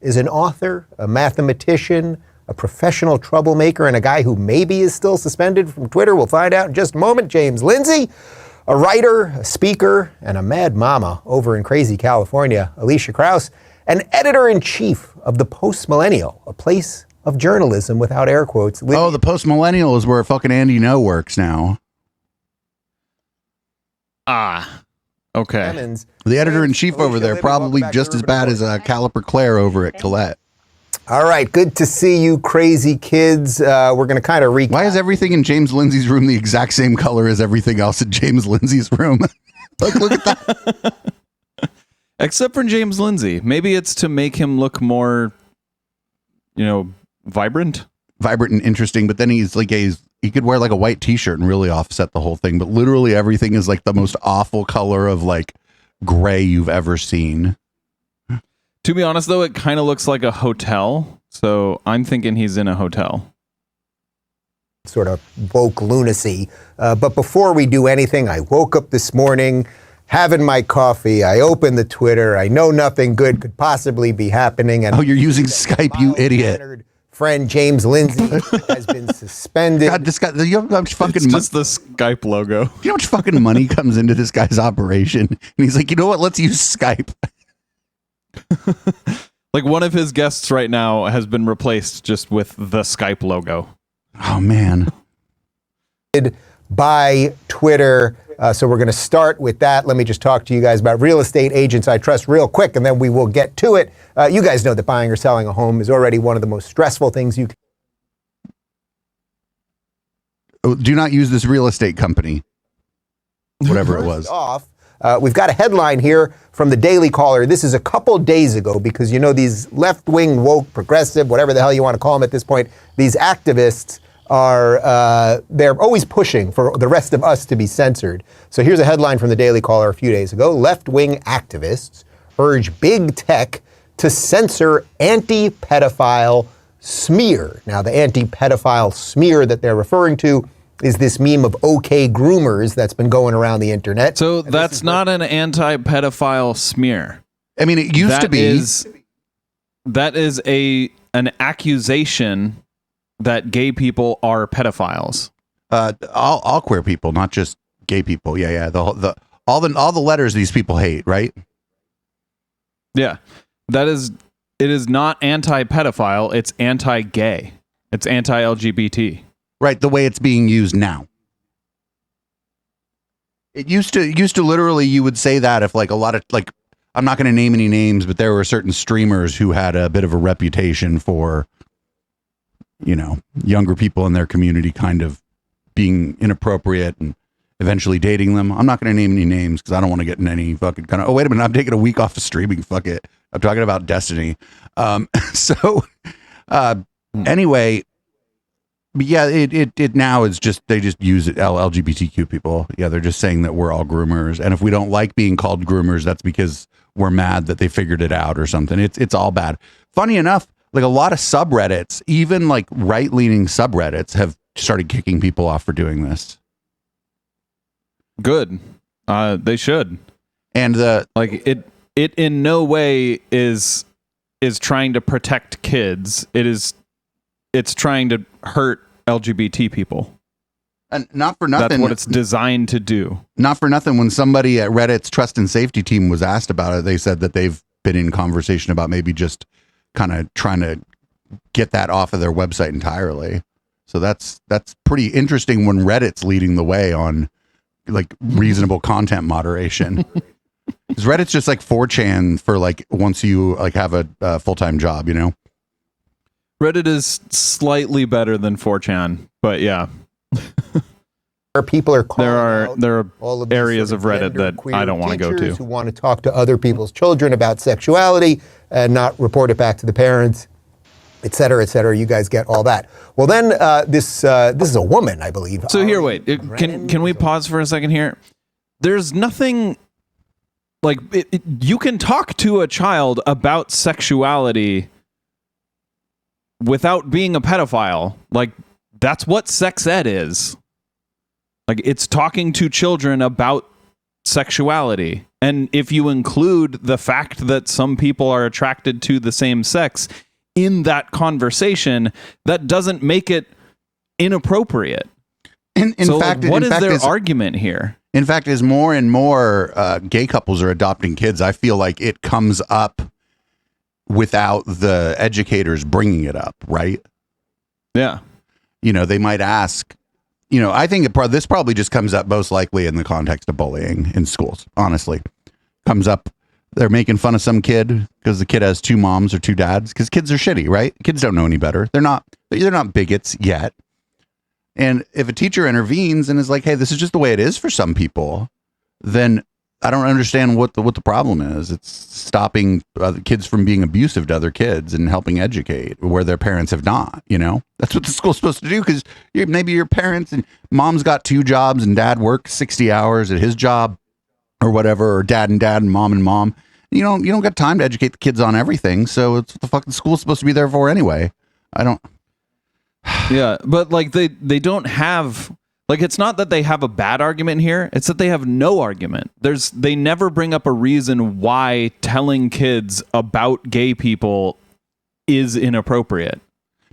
is an author, a mathematician, a professional troublemaker, and a guy who maybe is still suspended from Twitter. We'll find out in just a moment. James Lindsay, a writer, a speaker, and a mad mama over in crazy California. Alicia Krause, an editor-in-chief of the Post-Millennial, a place of journalism without air quotes. Oh, the Post-Millennial is where fucking Andy No works now. Ah, okay. Clemens. The editor-in-chief Alicia, over there, Libby, probably welcome back just to as Rubin bad as Caliper Claire over at Colette. All right, good to see you, crazy kids. We're going to kind of recap. Why is everything in James Lindsay's room the exact same color as everything else in James Lindsay's room? Look at that. Except for James Lindsay. Maybe it's to make him look more, vibrant. Vibrant and interesting, but then he's like he could wear like a white t-shirt and really offset the whole thing, but literally everything is like the most awful color of like gray you've ever seen. To be honest, though, it kind of looks like a hotel, so I'm thinking he's in a hotel. Sort of woke lunacy. But before we do anything, I woke up this morning having my coffee. I opened the Twitter. I know nothing good could possibly be happening. And you're using Skype, you idiot. Friend James Lindsay has been suspended. God, this guy, you know how much fucking It's just the Skype logo. you know how much fucking money comes into this guy's operation? And he's like, you know what? Let's use Skype. Like one of his guests right now has been replaced just with the Skype logo. Oh, man. By Twitter. So we're going to start with that. Let me just talk to you guys about real estate agents I trust real quick, and then we will get to it. You guys know that buying or selling a home is already one of the most stressful things you can. Do not use this real estate company. Whatever it was. We've got a headline here from the Daily Caller. This is a couple days ago because, these left-wing, woke, progressive, whatever the hell you want to call them at this point, these activists are they're always pushing for the rest of us to be censored. So here's a headline from the Daily Caller a few days ago. Left-wing activists urge big tech to censor anti-pedophile smear. Now, the anti-pedophile smear that they're referring to is this meme of OK groomers that's been going around the internet. So that's not an anti-pedophile smear. I mean, it used to be. That is an accusation that gay people are pedophiles. All queer people, not just gay people. Yeah. All the letters these people hate, right? Yeah. It is not anti-pedophile, it's anti-gay. It's anti-LGBT. Right, the way it's being used now. It used to literally, you would say that if like a lot of like, I'm not going to name any names, but there were certain streamers who had a bit of a reputation for, younger people in their community kind of being inappropriate and eventually dating them. I'm not going to name any names because I don't want to get in any fucking kind of, oh, wait a minute, I'm taking a week off of streaming. Fuck it. I'm talking about Destiny. Anyway, but yeah, it now is just, they just use it, LGBTQ people. Yeah, they're just saying that we're all groomers. And if we don't like being called groomers, that's because we're mad that they figured it out or something. It's all bad. Funny enough, like a lot of subreddits, even like right-leaning subreddits have started kicking people off for doing this. Good. They should. And it in no way is trying to protect kids. It's trying to hurt LGBT people. And not for nothing. That's what it's designed to do. Not for nothing. When somebody at Reddit's trust and safety team was asked about it, they said that they've been in conversation about maybe just kind of trying to get that off of their website entirely. So that's pretty interesting when Reddit's leading the way on like reasonable content moderation. Because Reddit's just like 4chan for like once you like have a full-time job, Reddit is slightly better than 4chan, but yeah. People are calling there are all of areas of Reddit that I don't want to go to. Who want to talk to other people's children about sexuality and not report it back to the parents, et cetera, et cetera. You guys get all that. Well, then this is a woman, I believe. So here, wait. Can we pause for a second here? There's nothing like you can talk to a child about sexuality without being a pedophile. Like that's what sex ed is. Like it's talking to children about sexuality. And if you include the fact that some people are attracted to the same sex in that conversation, that doesn't make it inappropriate. In fact, what is their argument here? In fact, as more and more gay couples are adopting kids, I feel like it comes up without the educators bringing it up, right? Yeah. You know, they might ask, you know, I think this probably just comes up most likely in the context of bullying in schools, honestly. Comes up, they're making fun of some kid because the kid has two moms or two dads, because kids are shitty, right? Kids don't know any better. They're not bigots yet. And if a teacher intervenes and is like, hey, this is just the way it is for some people, then I don't understand what the problem is. It's stopping kids from being abusive to other kids and helping educate where their parents have not, you know? That's what the school's supposed to do, because maybe your parents and mom's got two jobs and dad works 60 hours at his job or whatever, or dad and mom and mom. You don't got time to educate the kids on everything, so it's what the fuck the school's supposed to be there for anyway. I don't... Yeah, but like they don't have... Like, it's not that they have a bad argument here. It's that they have no argument. They never bring up a reason why telling kids about gay people is inappropriate.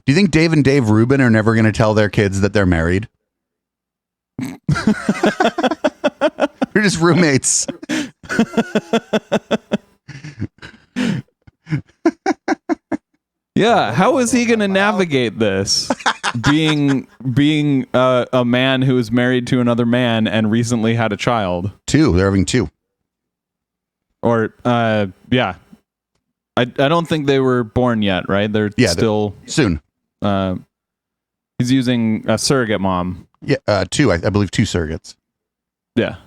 Do you think Dave and Dave Rubin are never going to tell their kids that they're married? They're just roommates. Yeah, how is he going to navigate this? being a man who is married to another man and recently had a child. They're having two. Or yeah, I don't think they were born yet, right? They're still soon. He's using a surrogate mom. Yeah, two. I believe two surrogates. Yeah.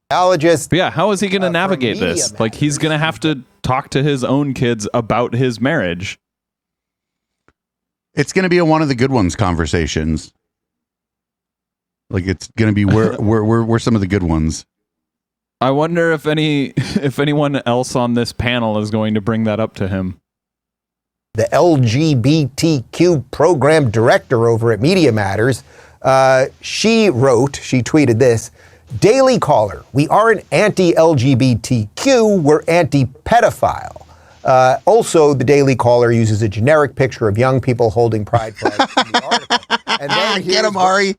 Biologist. Yeah, how is he going to navigate this? Like, he's going to have to talk to his own kids about his marriage. It's going to be a one of the good ones conversations. Like, it's going to be where some of the good ones. I wonder if anyone else on this panel is going to bring that up to him. The LGBTQ program director over at Media Matters, she tweeted this: Daily Caller, we aren't anti-LGBTQ, we're anti-pedophile. Also, the Daily Caller uses a generic picture of young people holding pride flags in the article. And then get him, Ari.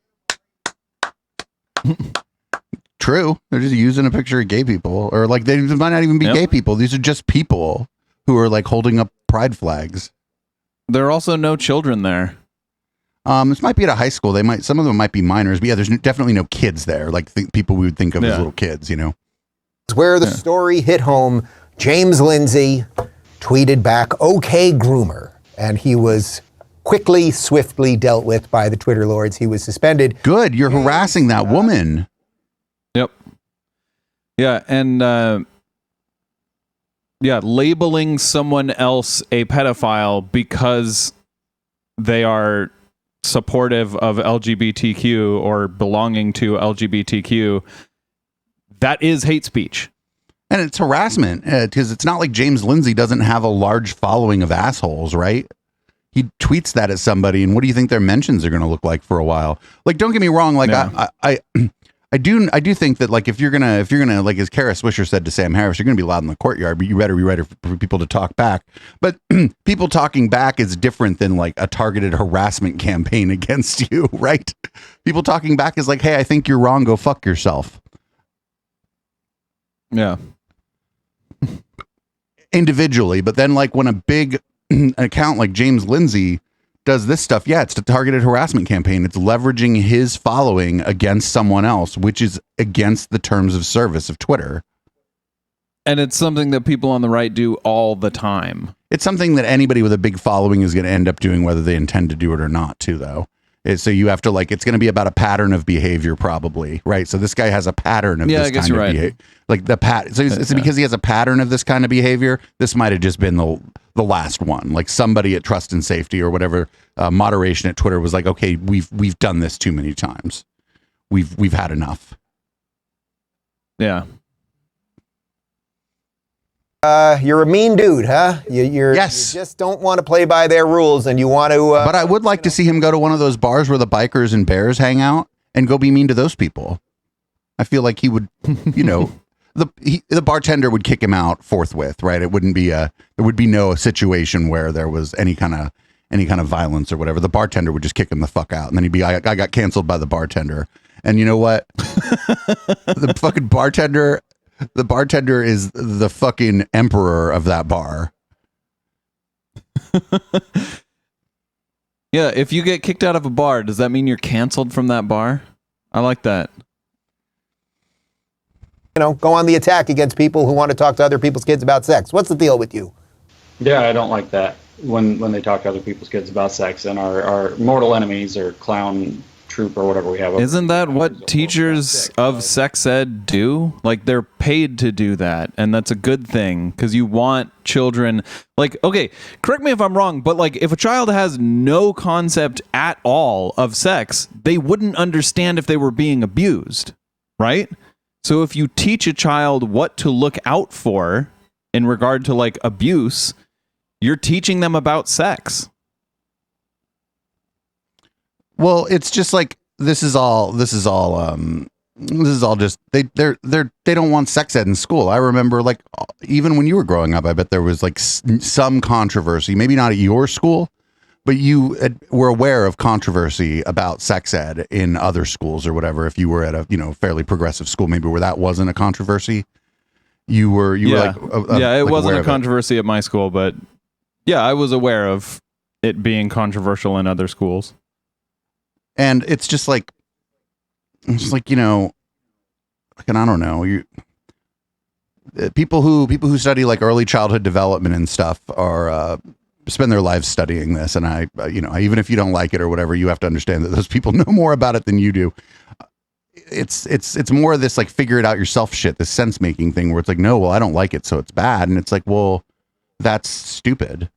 True. They're just using a picture of gay people, or like they might not even be gay people. These are just people who are like holding up pride flags. There are also no children there. This might be at a high school. Some of them might be minors, but yeah, there's definitely no kids there. Like people we would think of as little kids, you know. It's where the story hit home. James Lindsay tweeted back, "Okay, groomer," and he was swiftly dealt with by the Twitter lords. He was suspended. Good, you're harassing that woman. Yep. Yeah, and labeling someone else a pedophile because they are supportive of LGBTQ or belonging to LGBTQ, that is hate speech. And it's harassment, because it's not like James Lindsay doesn't have a large following of assholes, right? He tweets that at somebody, and what do you think their mentions are going to look like for a while? Like, don't get me wrong, like I do think that, like, if you're gonna like, as Kara Swisher said to Sam Harris, you're gonna be loud in the courtyard, but you better be ready for people to talk back. But people talking back is different than like a targeted harassment campaign against you, right? People talking back is like, hey, I think you're wrong, go fuck yourself. Yeah. Individually, but then like when a big account like James Lindsay does this stuff, it's a targeted harassment campaign. It's leveraging his following against someone else, which is against the terms of service of Twitter. And it's something that people on the right do all the time. It's something that anybody with a big following is going to end up doing, whether they intend to do it or not, too, though. So you have to, like, it's going to be about a pattern of behavior, probably, right? So this guy has a pattern of this kind of behavior. Like so it's because he has a pattern of this kind of behavior. This might have just been the last one. Like somebody at Trust and Safety or whatever, moderation at Twitter was like, okay, we've done this too many times. We've had enough. Yeah. You're a mean dude, huh? You just don't want to play by their rules, and you want to... but I would like to see him go to one of those bars where the bikers and bears hang out and go be mean to those people. I feel like he would, you know, the bartender would kick him out forthwith, right? It wouldn't be there would be no situation where there was any kind of violence or whatever. The bartender would just kick him the fuck out, and then he'd be, I got canceled by the bartender. And you know what? The fucking bartender, is the fucking emperor of that bar. Yeah, if you get kicked out of a bar, does that mean you're canceled from that bar? I like that. You know, go on the attack against people who want to talk to other people's kids about sex. What's the deal with you? Yeah, I don't like that when they talk to other people's kids about sex, and our mortal enemies or clown troop or whatever we have. Isn't that what teachers of sex ed do? Like, they're paid to do that, and that's a good thing because you want children. Like, okay, correct me if I'm wrong, but like, if a child has no concept at all of sex, they wouldn't understand if they were being abused, right? So if you teach a child what to look out for in regard to like abuse, you're teaching them about sex. Well, it's just like this is all just they don't want sex ed in school. I remember, like, even when you were growing up, I bet there was like some controversy, maybe not at your school, but you were aware of controversy about sex ed in other schools or whatever. If you were at a, you know, fairly progressive school, maybe where that wasn't a controversy, you were like, it wasn't a controversy at my school, but yeah, I was aware of it being controversial in other schools. And it's just like, you know, like, and I don't know, people who study like early childhood development and stuff are spend their lives studying this. And I even if you don't like it or whatever, you have to understand that those people know more about it than you do. It's more of this like figure it out yourself shit, this sense making thing where it's like, no, well, I don't like it, so it's bad. And it's like, well, that's stupid.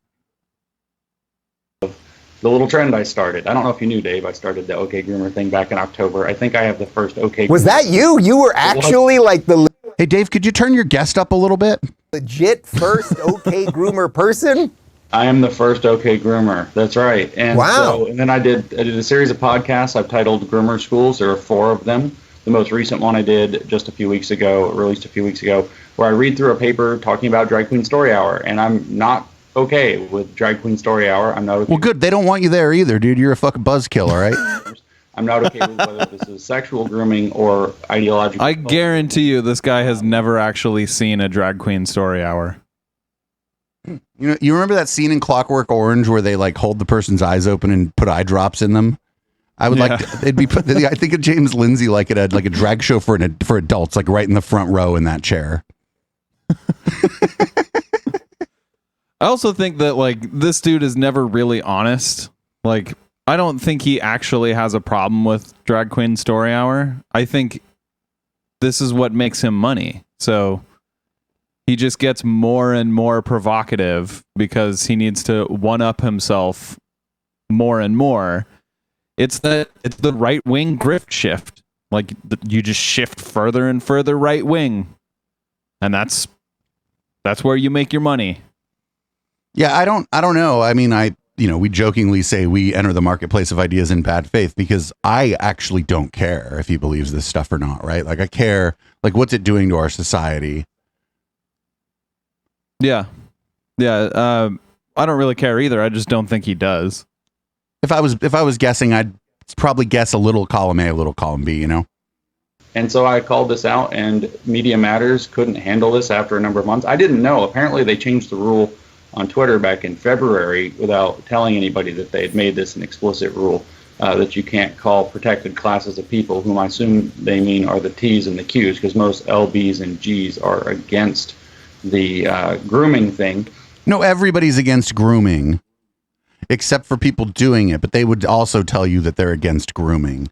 The little trend I started. I don't know if you knew, Dave. I started the OK Groomer thing back in October. I think I have the first OK. Was that you? You were actually like the Hey, Dave, could you turn your guest up a little bit? legit first OK Groomer person? I am the first OK Groomer. That's right. And Wow. and then I did a series of podcasts I've titled Groomer Schools. There are 4 of them. The most recent one I did just released a few weeks ago, where I read through a paper talking about Drag Queen Story Hour, and I'm not okay with Drag Queen Story Hour. I'm not okay. Well, good. They don't want you there either, dude. You're a fucking buzzkill, all right? I'm not okay with whether this is sexual grooming or ideological. I guarantee you this guy has never actually seen a Drag Queen Story Hour. You know, you remember that scene in Clockwork Orange where they like hold the person's eyes open and put eye drops in them? I would like to, it'd be put, I think of James Lindsay like at a drag show for adults, like right in the front row in that chair. I also think that like this dude is never really honest. Like, I don't think he actually has a problem with Drag Queen Story Hour. I think this is what makes him money. So he just gets more and more provocative because he needs to one up himself more and more. It's the right wing grift shift. Like, you just shift further and further right wing, and that's where you make your money. Yeah, I don't know. I mean, we jokingly say we enter the marketplace of ideas in bad faith because I actually don't care if he believes this stuff or not, right? Like, I care, like, what's it doing to our society? Yeah. I don't really care either. I just don't think he does. If I was guessing, I'd probably guess a little column A, a little column B, you know? And so I called this out, and Media Matters couldn't handle this after a number of months. I didn't know. Apparently they changed the rule on Twitter back in February without telling anybody that they had made this an explicit rule, that you can't call protected classes of people, whom I assume they mean are the T's and the Q's, because most LBs and G's are against the grooming thing. No, everybody's against grooming, except for people doing it, but they would also tell you that they're against grooming.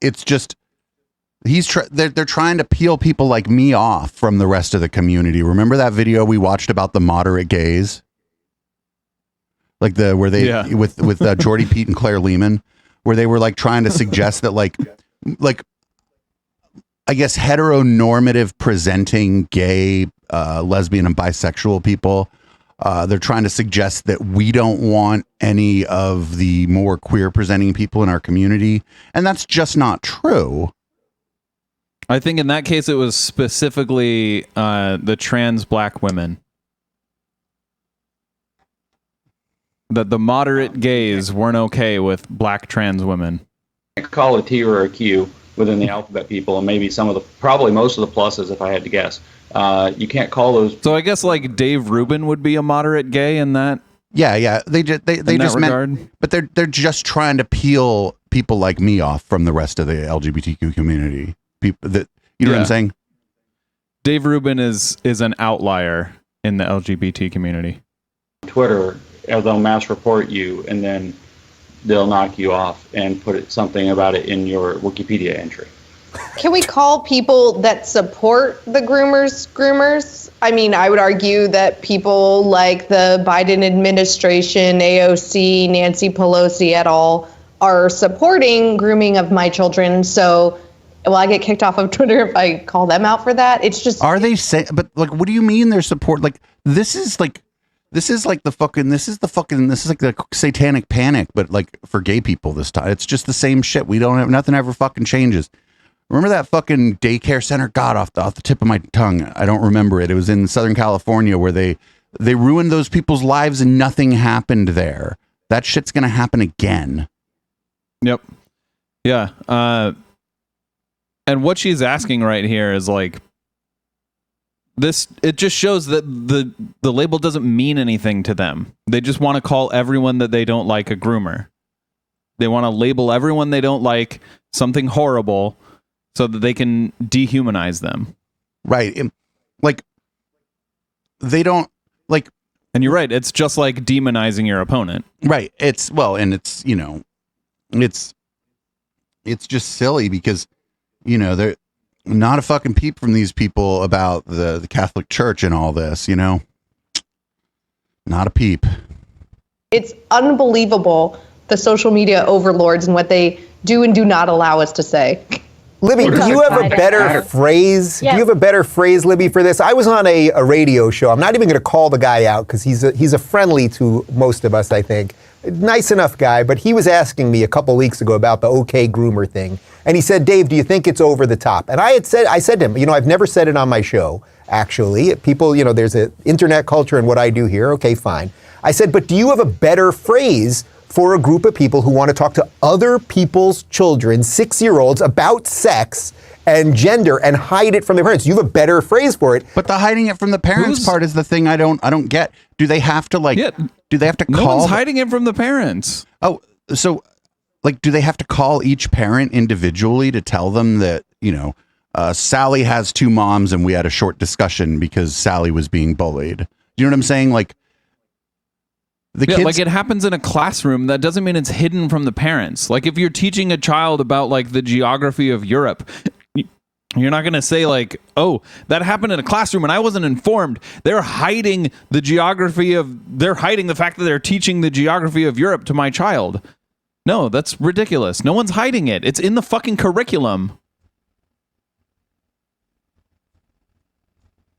It's just they're trying to peel people like me off from the rest of the community. Remember that video we watched about the moderate gays, like with Jordy Pete and Claire Lehman, where they were like trying to suggest that like I guess heteronormative presenting gay, lesbian and bisexual people, they're trying to suggest that we don't want any of the more queer presenting people in our community, and that's just not true. I think in that case it was specifically the trans black women. That the moderate gays weren't okay with black trans women. Call a T or a Q within the alphabet people, and maybe probably most of the pluses, if I had to guess. You can't call those. So I guess like Dave Rubin would be a moderate gay in that. Yeah. They just meant, but they're just trying to peel people like me off from the rest of the LGBTQ community. People that you know what I'm saying. Dave Rubin is an outlier in the LGBT community. Twitter, they'll mass report you, and then they'll knock you off and put something about it in your Wikipedia entry. Can we call people that support the groomers? I mean, I would argue that people like the Biden administration, AOC, Nancy Pelosi et al. Are supporting grooming of my children. So will I get kicked off of Twitter if I call them out for that? It's just... Are they saying... But, like, what do you mean their support? Like, this is like the satanic panic, but, like, for gay people this time. It's just the same shit. We don't have... Nothing ever fucking changes. Remember that fucking daycare center? God, off the tip of my tongue. I don't remember it. It was in Southern California where they ruined those people's lives and nothing happened there. That shit's gonna happen again. Yep. Yeah. And what she's asking right here is like this. It just shows that the label doesn't mean anything to them. They just want to call everyone that they don't like a groomer. They want to label everyone they don't like something horrible so that they can dehumanize them. Right. Like they don't like. And you're right. It's just like demonizing your opponent. Right. It's you know. It's just silly because, you know, they're not a fucking peep from these people about the Catholic Church and all this, you know, not a peep. It's unbelievable, the social media overlords and what they do and do not allow us to say. Libby, do you have a better phrase? Yeah. Do you have a better phrase, Libby, for this? I was on a radio show. I'm not even going to call the guy out because he's a friendly to most of us, I think. Nice enough guy, but he was asking me a couple weeks ago about the OK groomer thing. And he said, Dave, do you think it's over the top? And I said to him, you know, I've never said it on my show, actually. People, you know, there's an internet culture and what I do here. Okay, fine. I said, but do you have a better phrase for a group of people who want to talk to other people's children, 6-year-olds, about sex and gender and hide it from their parents? You have a better phrase for it. But the hiding it from the parents part is the thing I don't get. Do they have to do they have to call? No one's hiding it from the parents. Oh, so like, do they have to call each parent individually to tell them that, you know, Sally has 2 moms and we had a short discussion because Sally was being bullied? Do you know what I'm saying? Like, the kids, like it happens in a classroom. That doesn't mean it's hidden from the parents. Like if you're teaching a child about like the geography of Europe, you're not going to say like, oh, that happened in a classroom and I wasn't informed. They're hiding the fact that they're teaching the geography of Europe to my child. No, that's ridiculous. No one's hiding it. It's in the fucking curriculum.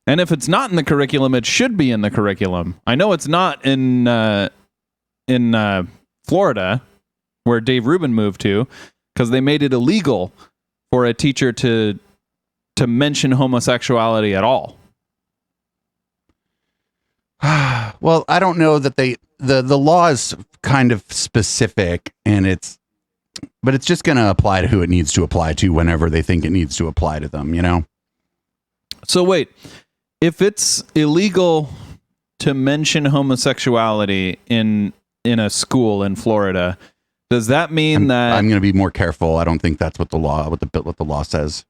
And if it's not in the curriculum, it should be in the curriculum. I know it's not in Florida, where Dave Rubin moved to, because they made it illegal for a teacher to mention homosexuality at all. Well, I don't know that the law is kind of specific, but it's just going to apply to who it needs to apply to whenever they think it needs to apply to them, you know? So wait. If it's illegal to mention homosexuality in a school in Florida, does that mean that I'm going to be more careful? I don't think that's what the law says.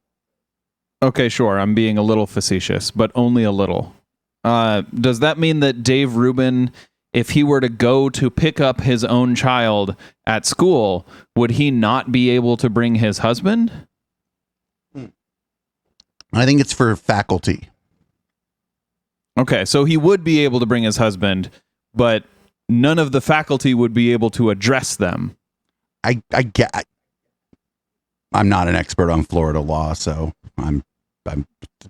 Okay, sure. I'm being a little facetious, but only a little. Does that mean that Dave Rubin, if he were to go to pick up his own child at school, would he not be able to bring his husband? I think it's for faculty. Okay, so he would be able to bring his husband, but none of the faculty would be able to address them. I'm not an expert on Florida law, so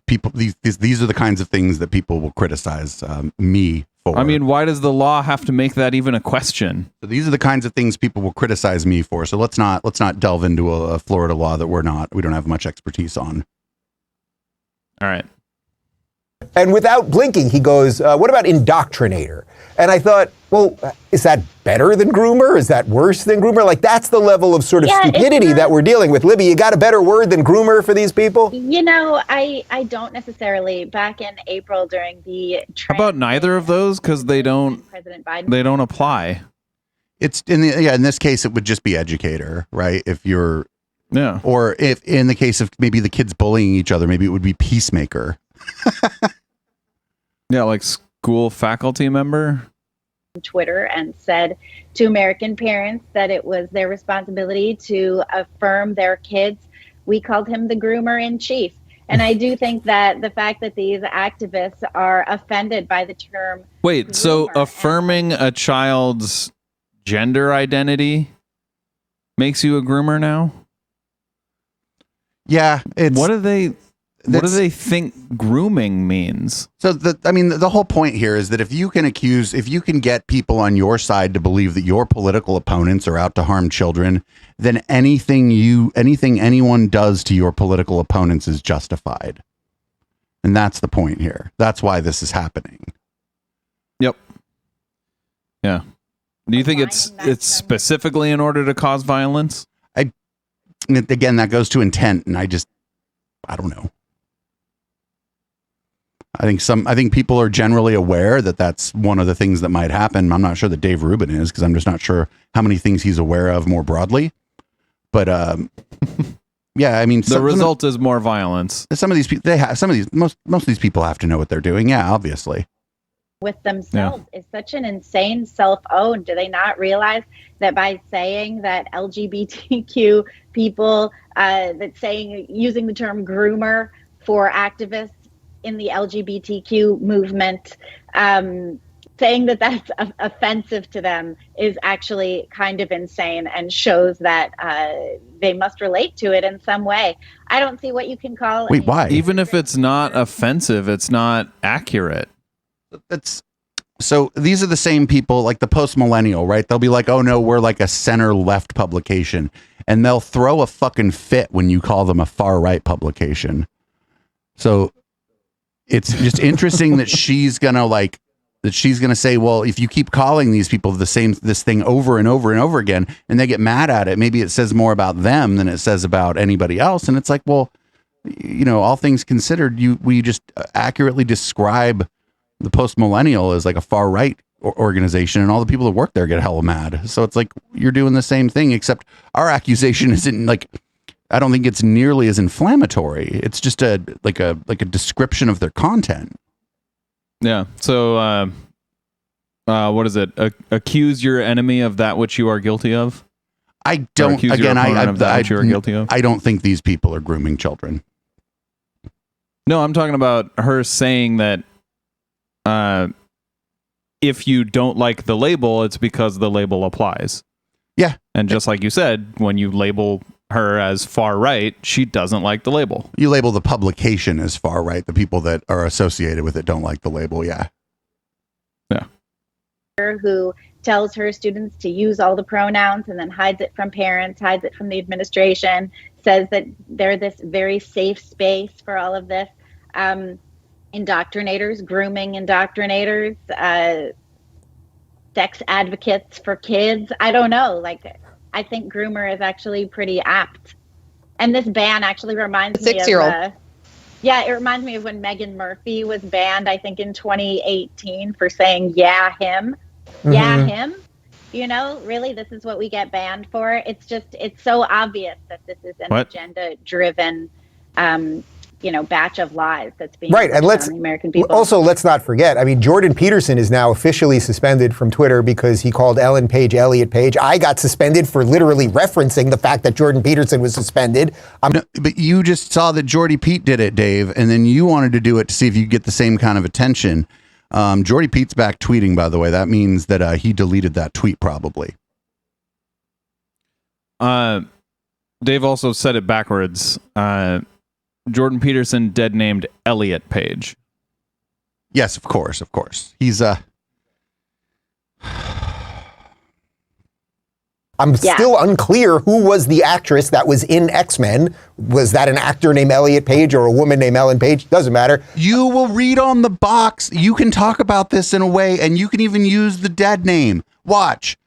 these are the kinds of things that people will criticize me for. I mean, why does the law have to make that even a question? So these are the kinds of things people will criticize me for. So let's not delve into a Florida law that we don't have much expertise on. All right. And without blinking, he goes, what about indoctrinator? And I thought, well, is that better than groomer? Is that worse than groomer? Like, that's the level of sort of stupidity that we're dealing with. Libby, you got a better word than groomer for these people? You know, I don't necessarily. Back in April during the How about neither of those? Because they don't apply. It's in this case, it would just be educator, right? If you're, or if in the case of maybe the kids bullying each other, maybe it would be peacemaker. Yeah, like school faculty member. Twitter and said to American parents that it was their responsibility to affirm their kids. We called him the groomer in chief. And I do think that the fact that these activists are offended by the term. Wait, so affirming a child's gender identity makes you a groomer now? Yeah. What do they think grooming means? So the whole point here is that if you can get people on your side to believe that your political opponents are out to harm children, then anything anyone does to your political opponents is justified. And that's the point here. That's why this is happening. Yep. Yeah. Do you think it's specifically in order to cause violence? Again, that goes to intent, and I don't know. I think people are generally aware that that's one of the things that might happen. I'm not sure that Dave Rubin is, because I'm just not sure how many things he's aware of more broadly. But yeah, I mean, the result is more violence. Some of these people, most of these people have to know what they're doing. Yeah, obviously. With themselves is such an insane self-own. Do they not realize that by saying that LGBTQ people, using the term groomer for activists in the LGBTQ movement, saying that that's offensive to them is actually kind of insane and shows that they must relate to it in some way. I don't see what you can call. Wait, why? Even if it's not offensive, it's not accurate. So these are the same people, like the post-millennial, right? They'll be like, oh no, we're like a center-left publication. And they'll throw a fucking fit when you call them a far-right publication. So it's just interesting that she's going to say, well, if you keep calling these people this thing over and over and over again, and they get mad at it, maybe it says more about them than it says about anybody else. And it's like, well, all things considered, we just accurately describe the post-millennial as like a far-right organization, and all the people that work there get hella mad. So it's like, you're doing the same thing, except our accusation isn't like, I don't think it's nearly as inflammatory. It's just a description of their content. Yeah. So, what is it? Accuse your enemy of that which you are guilty of. I don't. Again, you're guilty of. I don't think these people are grooming children. No, I'm talking about her saying that if you don't like the label, it's because the label applies. Yeah. And just like you said, when you label her as far right, she doesn't like the label. You label the publication as far right. The people that are associated with it don't like the label. Yeah. Yeah. Who tells her students to use all the pronouns and then hides it from parents, hides it from the administration, says that they're this very safe space for all of this. Indoctrinators, grooming indoctrinators, sex advocates for kids. I don't know. I think groomer is actually pretty apt. And this ban actually reminds me of 6-year-old. It reminds me of when Megan Murphy was banned, I think in 2018, for saying, yeah, him. Mm-hmm. Yeah, him. Really, this is what we get banned for. It's so obvious that this is an agenda-driven batch of lies that's being right. And on the American people. Let's not forget, I mean, Jordan Peterson is now officially suspended from Twitter because he called Ellen Page Elliot Page. I got suspended for literally referencing the fact that Jordan Peterson was suspended. No, but you just saw that Jordy Pete did it, Dave, and then you wanted to do it to see if you get the same kind of attention. Jordy Pete's back tweeting, by the way. That means that he deleted that tweet probably. Dave also said it backwards. Jordan Peterson dead named Elliot Page. Yes, of course. He's I'm still unclear who was the actress that was in X-Men. Was that an actor named Elliot Page or a woman named Ellen Page? Doesn't matter. You will read on the box. You can talk about this in a way, and you can even use the dead name. Watch.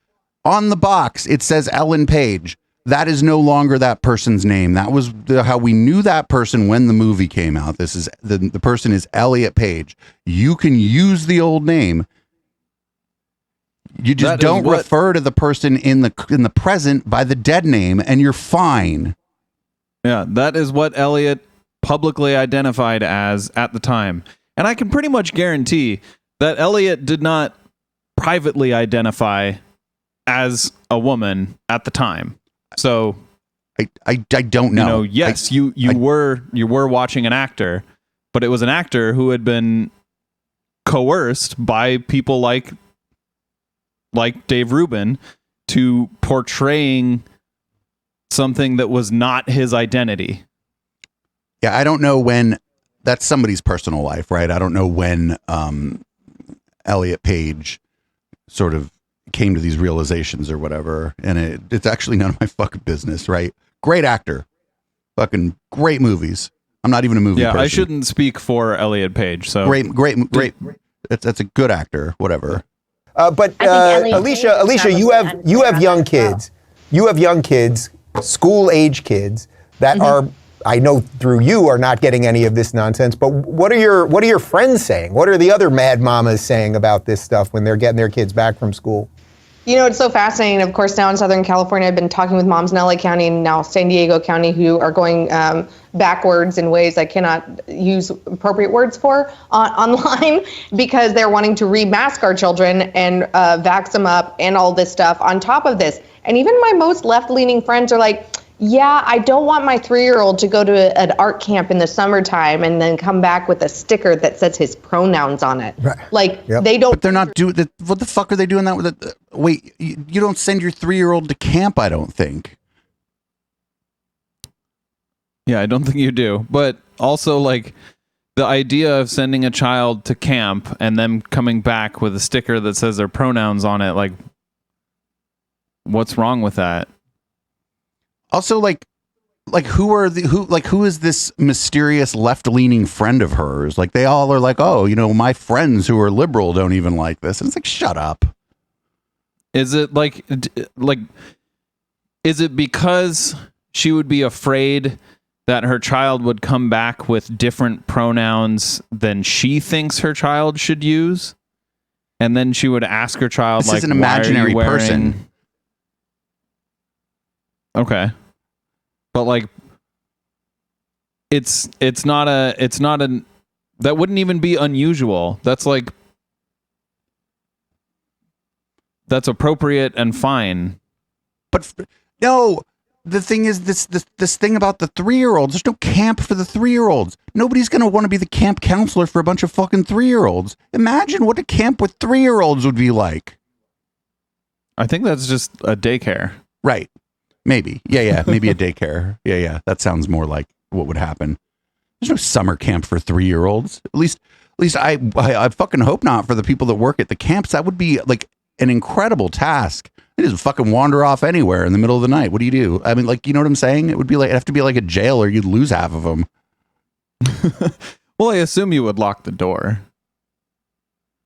On the box, it says Ellen Page. That is no longer that person's name. That was how we knew that person when the movie came out. This is the person is Elliot Page. You can use the old name. You just don't refer to the person in the present by the dead name, and you're fine. Yeah, that is what Elliot publicly identified as at the time. And I can pretty much guarantee that Elliot did not privately identify as a woman at the time. So I don't know. Yes, you were watching an actor, but it was an actor who had been coerced by people like Dave Rubin to portraying something that was not his identity. Yeah, I don't know when. That's somebody's personal life, right? I don't know when Elliot Page sort of came to these realizations or whatever, and it's actually none of my fucking business, right? Great actor, fucking great movies. I'm not even a movie person. I shouldn't speak for Elliot Page. So great. That's a good actor, whatever. But Alicia, you have young kids. You have young kids, school age kids that are, I know through you, are not getting any of this nonsense. But what are your friends saying? What are the other mad mamas saying about this stuff when they're getting their kids back from school? You know, it's so fascinating. Of course, now in Southern California, I've been talking with moms in LA County and now San Diego County who are going backwards in ways I cannot use appropriate words for online because they're wanting to remask our children and vax them up and all this stuff on top of this. And even my most left-leaning friends are like, yeah, I don't want my 3-year-old to go to an art camp in the summertime and then come back with a sticker that says his pronouns on it. Right. Like, they don't. But they're not doing that. What the fuck are they doing that with it? Wait, you don't send your 3-year-old to camp, I don't think. Yeah, I don't think you do. But also, like, the idea of sending a child to camp and them coming back with a sticker that says their pronouns on it, like, what's wrong with that? Also, who is this mysterious left-leaning friend of hers? Like, they all are like, oh, my friends who are liberal don't even like this. And it's like, shut up. Is it is it because she would be afraid that her child would come back with different pronouns than she thinks her child should use? And then she would ask her child, this is an imaginary person. Okay. But like it's not that wouldn't even be unusual. That's appropriate and fine. But no, the thing is this thing about the 3-year-olds, there's no camp for the 3-year-olds. Nobody's going to want to be the camp counselor for a bunch of fucking 3-year-olds. Imagine what a camp with 3-year-olds would be like. I think that's just a daycare. Right. Maybe. Yeah. Maybe a daycare. Yeah. That sounds more like what would happen. There's no summer camp for 3-year-olds. At least I fucking hope not for the people that work at the camps. That would be like an incredible task. They just fucking wander off anywhere in the middle of the night. What do you do? I mean, like, you know what I'm saying? It would be like, it'd have to be like a jail or you'd lose half of them. Well, I assume you would lock the door.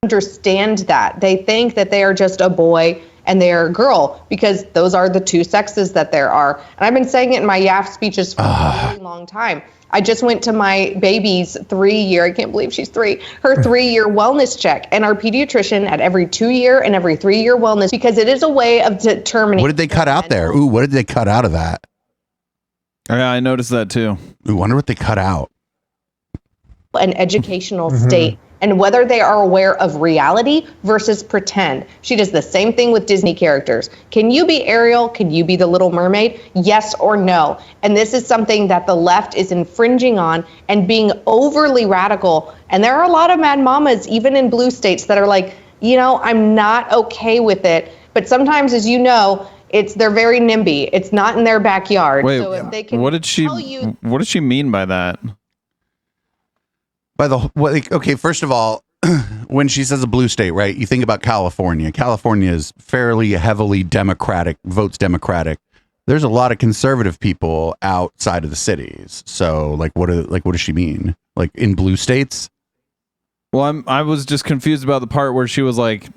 Understand that. They think that they are just a boy and they are a girl because those are the two sexes that there are. And I've been saying it in my YAF speeches for a really long time. I just went to my baby's 3-year, I can't believe she's 3, her 3-year wellness check. And our pediatrician at every 2-year and every 3-year wellness, because it is a way of determining. What did they cut out there? Ooh, what did they cut out of that? Yeah, I noticed that too. Ooh, wonder what they cut out. An educational state. And whether they are aware of reality versus pretend. She does the same thing with Disney characters. Can you be Ariel? Can you be the Little Mermaid? Yes or no? And this is something that the left is infringing on and being overly radical. And there are a lot of mad mamas, even in blue states, that are like, I'm not okay with it. But sometimes, as you know, they're very NIMBY. It's not in their backyard. Wait, so if they can what did she mean by that? Okay, first of all, when she says a blue state, right? You think about California. California is fairly heavily Democratic, votes Democratic. There's a lot of conservative people outside of the cities. So, what does she mean? Like in blue states? Well, I was just confused about the part where she was like,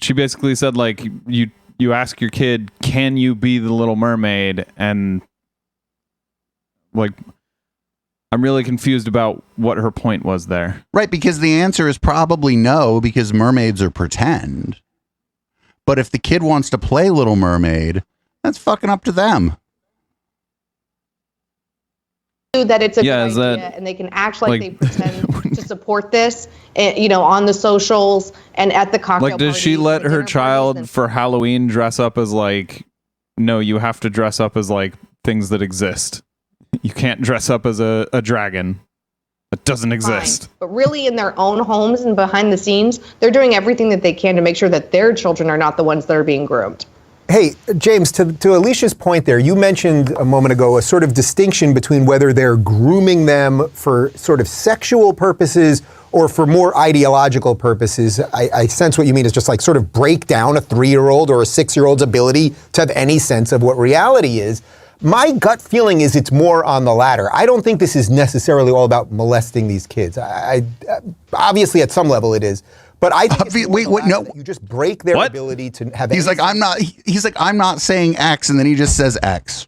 she basically said like you ask your kid, can you be the Little Mermaid? And like, I'm really confused about what her point was there. Right, because the answer is probably no, because mermaids are pretend. But if the kid wants to play Little Mermaid, that's fucking up to them. That it's a Yeah, good is idea, that, and they can act like like- they pretend to support this, on the socials and at the cocktail Like, does she parties let and the her dinner child parties for Halloween dress up as like, no, you have to dress up as like things that exist. You can't dress up as a dragon. It doesn't exist. Fine. But really, in their own homes and behind the scenes, they're doing everything that they can to make sure that their children are not the ones that are being groomed. Hey, James, to Alicia's point there, you mentioned a moment ago a sort of distinction between whether they're grooming them for sort of sexual purposes or for more ideological purposes. I sense what you mean is just like sort of break down a 3-year-old or a 6-year-old's ability to have any sense of what reality is. My gut feeling is it's more on the latter. I don't think this is necessarily all about molesting these kids. I obviously, at some level, it is. But I think it's more the latter, that you just break their ability to have. He's like, I'm not saying X, and then he just says X.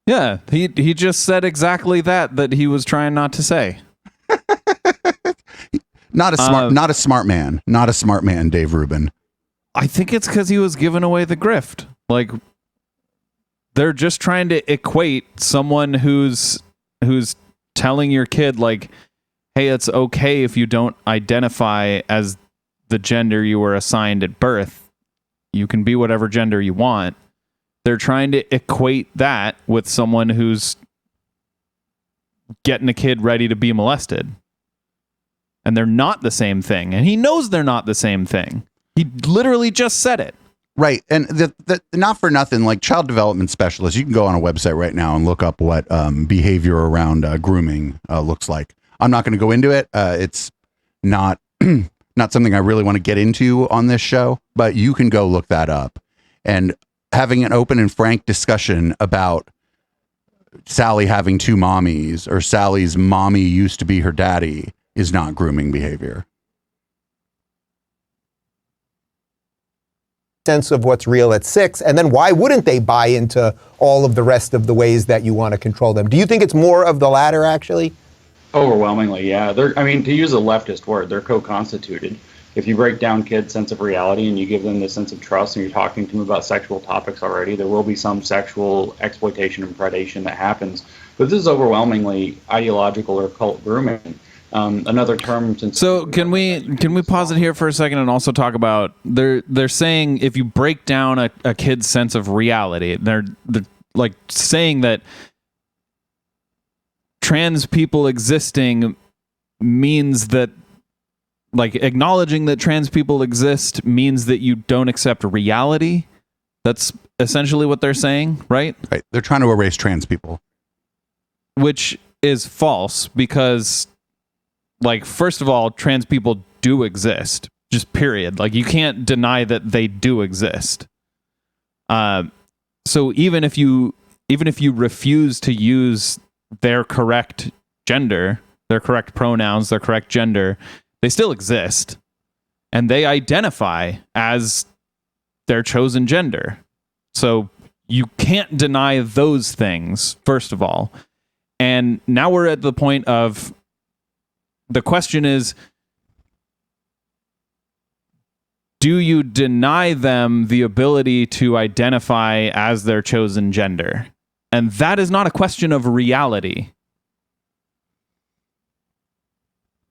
Yeah, he just said exactly that he was trying not to say. Not a smart man, Dave Rubin. I think it's because he was giving away the grift. Like, they're just trying to equate someone who's telling your kid like, hey, it's okay if you don't identify as the gender you were assigned at birth. You can be whatever gender you want. They're trying to equate that with someone who's getting a kid ready to be molested. And they're not the same thing. And he knows they're not the same thing. He literally just said it. Right. And the not for nothing, like child development specialists, you can go on a website right now and look up what behavior around grooming looks like. I'm not going to go into it. It's not something I really want to get into on this show, but you can go look that up. And having an open and frank discussion about Sally having 2 mommies or Sally's mommy used to be her daddy is not grooming behavior. Sense of what's real at 6, and then why wouldn't they buy into all of the rest of the ways that you want to control them? Do you think it's more of the latter, actually? Overwhelmingly, yeah. To use a leftist word, they're co-constituted. If you break down kids' sense of reality and you give them the sense of trust and you're talking to them about sexual topics already, there will be some sexual exploitation and predation that happens. But this is overwhelmingly ideological or cult grooming. Another term. So can we pause it here for a second and also talk about they're saying if you break down a kid's sense of reality, they're like saying that trans people existing means that, like, acknowledging that trans people exist means that you don't accept reality. That's essentially what they're saying, right? Right. They're trying to erase trans people. Which is false because, like, first of all, trans people do exist, just period. Like, you can't deny that they do exist. So even if you refuse to use their correct gender, their correct pronouns, their correct gender, they still exist, and they identify as their chosen gender. So you can't deny those things, first of all. And now we're at the point of the question is, do you deny them the ability to identify as their chosen gender? And that is not a question of reality.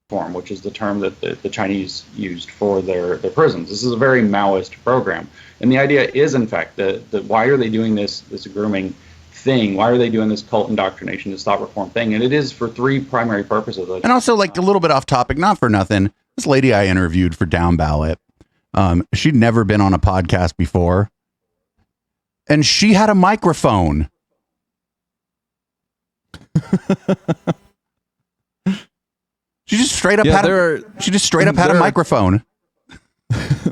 Form, which is the term that the Chinese used for their prisons. This is a very Maoist program. And the idea is, in fact, that why are they doing this grooming thing? Why are they doing this cult indoctrination to stop reform thing? And it is for 3 primary purposes. And also, like, a little bit off topic, not for nothing, this lady I interviewed for Down Ballot, she'd never been on a podcast before, and she had a microphone. She just straight up Yeah, had a microphone.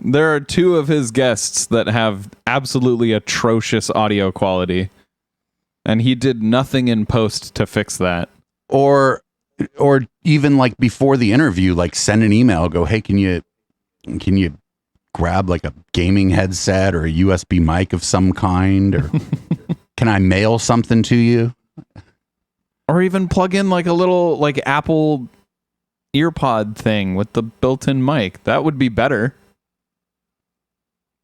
There are two of his guests that have absolutely atrocious audio quality, and he did nothing in post to fix that. Or even like before the interview, like send an email, go, hey, can you grab like a gaming headset or a USB mic of some kind, or can I mail something to you? Or even plug in like a little like Apple earpod thing with the built-in mic. That would be better.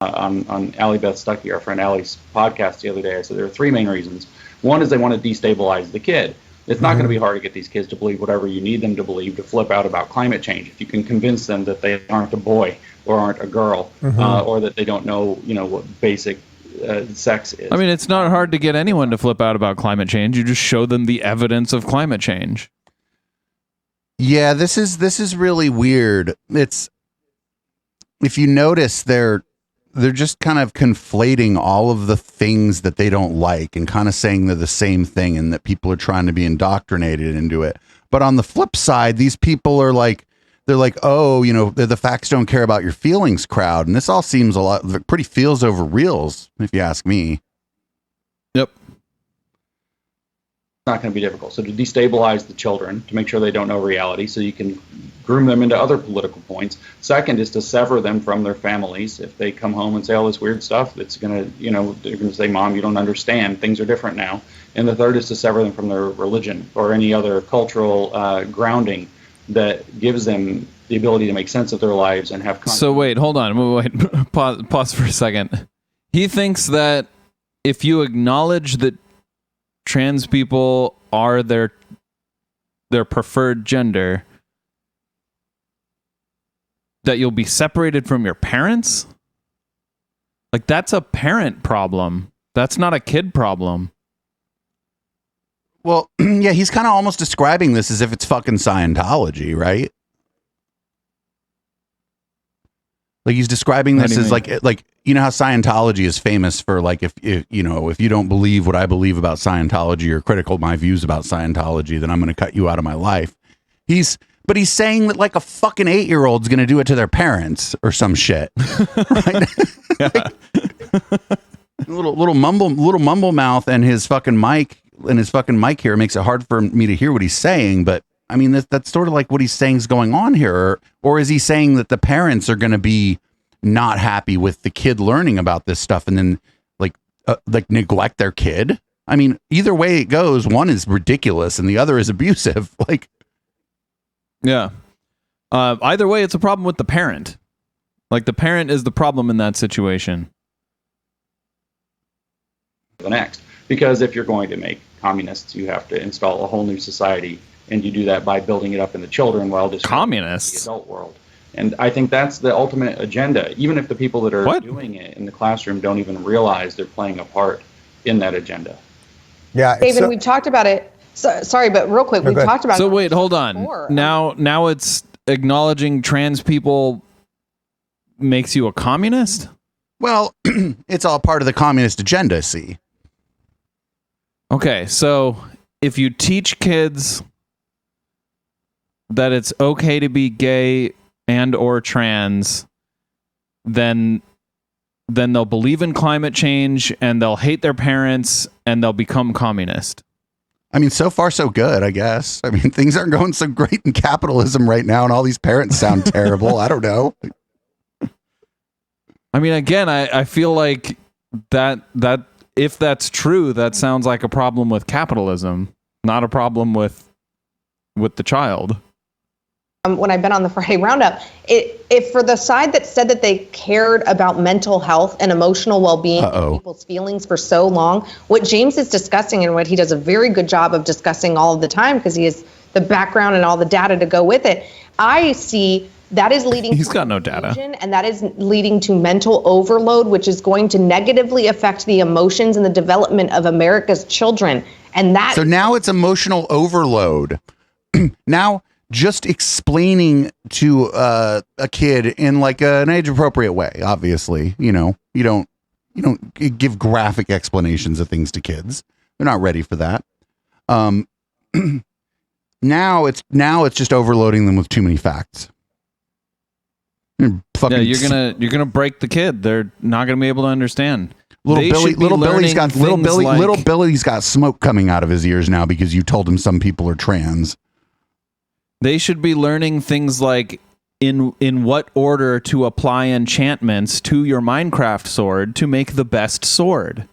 On Allie Beth Stuckey, our friend Allie's podcast the other day, I said there are three main reasons. One is they want to destabilize the kid. It's not going to be hard to get these kids to believe whatever you need them to believe to flip out about climate change. If you can convince them that they aren't a boy or aren't a girl, or that they don't know, what basic sex is. I mean, it's not hard to get anyone to flip out about climate change. You just show them the evidence of climate change. Yeah, this is really weird. It's, if you notice, they're just kind of conflating all of the things that they don't like and kind of saying they're the same thing and that people are trying to be indoctrinated into it. But on the flip side, these people are like, they're like, oh, they're the facts don't care about your feelings crowd. And this all seems a lot pretty feels over reals, if you ask me. Yep. Not going to be difficult. So to destabilize the children, to make sure they don't know reality, so you can groom them into other political points. Second is to sever them from their families. If they come home and say all this weird stuff, it's going to, they're going to say, Mom, you don't understand. Things are different now. And the third is to sever them from their religion or any other cultural grounding that gives them the ability to make sense of their lives and have. So wait, hold on. Wait. Pause for a second. He thinks that if you acknowledge that trans people are their preferred gender, that you'll be separated from your parents? Like, that's a parent problem. That's not a kid problem. Well, yeah, he's kind of almost describing this as if it's fucking Scientology, right? Like, he's describing this as like how Scientology is famous for, like, if you don't believe what I believe about Scientology or critical of my views about Scientology, then I'm going to cut you out of my life. But he's saying that like a fucking 8-year-old's going to do it to their parents or some shit, right? little Mumblemouth and his fucking mic here makes it hard for me to hear what he's saying. But I mean, that's sort of like what he's saying is going on here, or is he saying that the parents are going to be not happy with the kid learning about this stuff and then like neglect their kid? I mean, either way it goes, one is ridiculous and the other is abusive. Like, yeah. Either way, it's a problem with the parent. Like, the parent is the problem in that situation. The next, because if you're going to make communists, you have to install a whole new society, and you do that by building it up in the children while destroying communists, the adult world. And I think that's the ultimate agenda, even if the people that are doing it in the classroom don't even realize they're playing a part in that agenda. Yeah, David, we've talked about it. So, sorry, but real quick, we've talked about it. So wait, hold on. Before. Now it's acknowledging trans people makes you a communist? Well, it's all part of the communist agenda, see? Okay, so if you teach kids that it's okay to be gay and or trans, then they'll believe in climate change and they'll hate their parents and they'll become communist. I mean, so far so good, I guess. I mean, things aren't going so great in capitalism right now and all these parents sound terrible. I don't know. I mean, again, I feel like that if that's true, that sounds like a problem with capitalism, not a problem with the child. When I've been on the Friday Roundup, if for the side that said that they cared about mental health and emotional well-being and people's feelings for so long, what James is discussing and what he does a very good job of discussing all of the time because he has the background and all the data to go with it, I see that is leading He's got no data. And that is leading to mental overload, which is going to negatively affect the emotions and the development of America's children. And that So now it's emotional overload. Now just explaining to a kid in like an age appropriate way, obviously, you don't give graphic explanations of things to kids. They're not ready for that. Now it's just overloading them with too many facts. You're gonna break the kid. They're not gonna be able to understand. Little Billy's got smoke coming out of his ears now because you told him some people are trans. They should be learning things like in what order to apply enchantments to your Minecraft sword to make the best sword.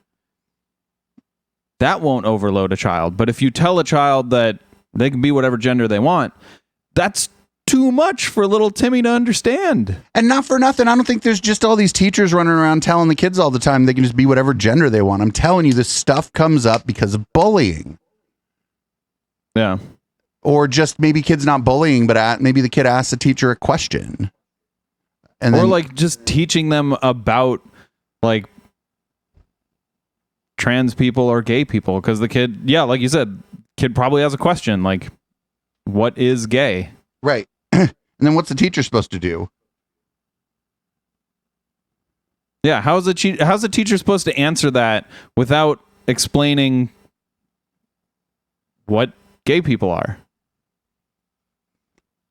That won't overload a child. But if you tell a child that they can be whatever gender they want, that's too much for little Timmy to understand. And not for nothing, I don't think there's just all these teachers running around telling the kids all the time they can just be whatever gender they want. I'm telling you, this stuff comes up because of bullying. Yeah. Or just maybe kids not bullying, but maybe the kid asks the teacher a question. And or then, like just teaching them about like trans people or gay people. Because the kid, like you said, kid probably has a question like, what is gay? Right. And then what's the teacher supposed to do? Yeah, how's the teacher supposed to answer that without explaining what gay people are?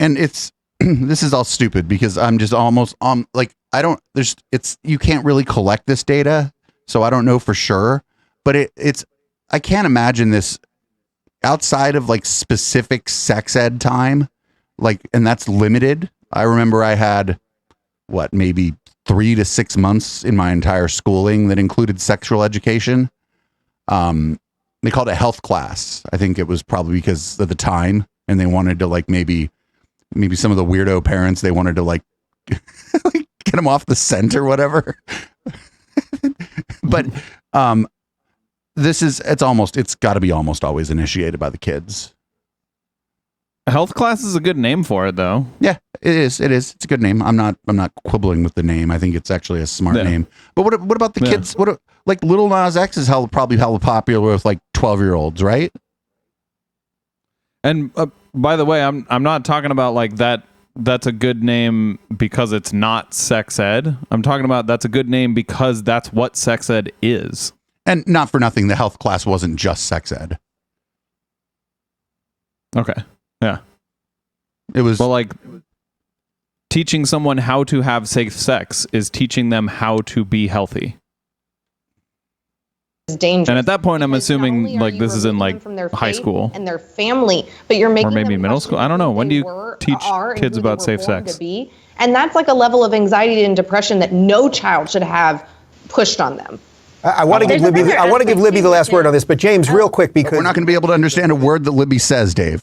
And it's this is all stupid because I'm just almost you can't really collect this data, so I don't know for sure, but I can't imagine this outside of like specific sex ed time. Like, and that's limited. I remember I had maybe 3 to 6 months in my entire schooling that included sexual education. They called it health class. I think it was probably because of the time, and they wanted to like maybe some of the weirdo parents, they wanted to like get them off the scent or whatever. But it's got to be almost always initiated by the kids. Health class is a good name for it, though. Yeah, it is. It's a good name. I'm not quibbling with the name. I think it's actually a smart name. But what about the kids? Like Lil Nas X is probably hella popular with like 12-year-olds, right? And by the way, I'm not talking about like that. That's a good name because it's not sex ed. I'm talking about that's a good name because that's what sex ed is. And not for nothing, the health class wasn't just sex ed. Okay. Yeah. It was like teaching someone how to have safe sex is teaching them how to be healthy. It's dangerous. And at that point, I'm assuming like this is in like high school and their family, but you're making or maybe them middle school. I don't know. When do you teach kids about safe sex? And that's like a level of anxiety and depression that no child should have pushed on them. I want to give Libby the last word on this, but James, real quick, because we're not going to be able to understand a word that Libby says, Dave.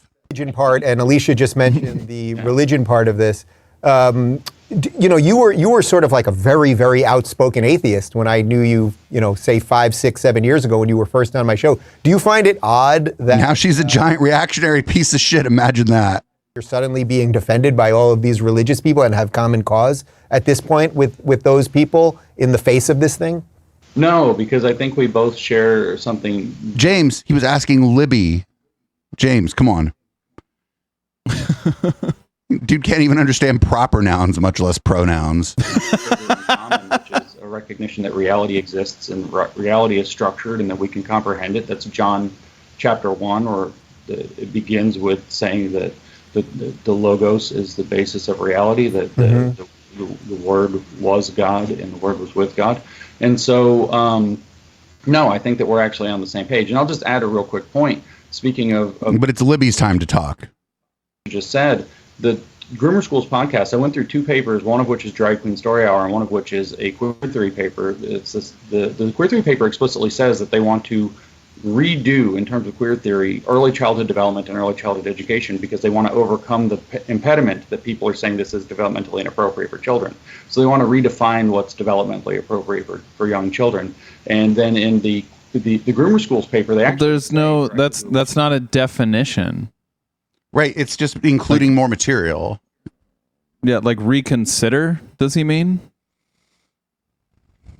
Part, and Alicia just mentioned the religion part of this. You were sort of like a very, very outspoken atheist when I knew you, say 5, 6, 7 years ago when you were first on my show. Do you find it odd that now she's a giant reactionary piece of shit? Imagine that. You're suddenly being defended by all of these religious people and have common cause at this point with those people in the face of this thing? No, because I think we both share something. James, he was asking Libby. James, come on. Dude can't even understand proper nouns, much less pronouns. Which is a recognition that reality exists and reality is structured and that we can comprehend it. That's John chapter 1, where it begins with saying that the logos is the basis of reality, that the Word was God and the Word was with God. And so, no, I think that we're actually on the same page. And I'll just add a real quick point. Speaking of but it's Libby's time to talk. Just said, the Groomer Schools podcast, I went through 2 papers, one of which is Drag Queen Story Hour, and one of which is a queer theory paper. The queer theory paper explicitly says that they want to redo, in terms of queer theory, early childhood development and early childhood education because they want to overcome the impediment that people are saying this is developmentally inappropriate for children. So they want to redefine what's developmentally appropriate for young children. And then in the Groomer Schools paper, they actually... That's not a definition. Right, it's just including more material. Yeah, like reconsider, does he mean?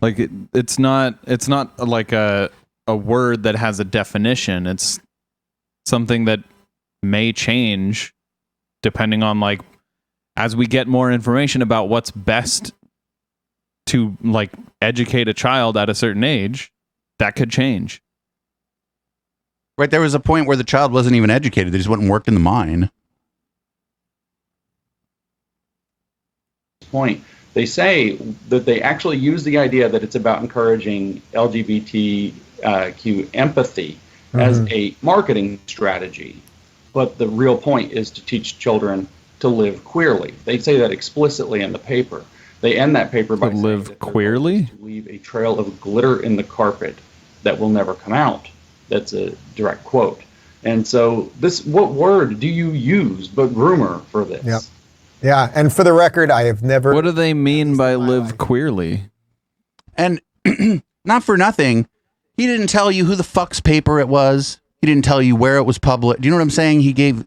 Like it's not like a word that has a definition. It's something that may change depending on like as we get more information about what's best to like educate a child at a certain age, that could change. Right, there was a point where the child wasn't even educated. They just went and worked in the mine. Point. They say that they actually use the idea that it's about encouraging LGBTQ empathy as a marketing strategy. But the real point is to teach children to live queerly. They say that explicitly in the paper. They end that paper by saying live that queerly? to leave a trail of glitter in the carpet that will never come out. That's a direct quote. And so what word do you use but groomer for this? Yep. Yeah, and for the record, I have never... What do they mean by live queerly? And not for nothing, he didn't tell you who the fuck's paper it was. He didn't tell you where it was published. Do you know what I'm saying? He gave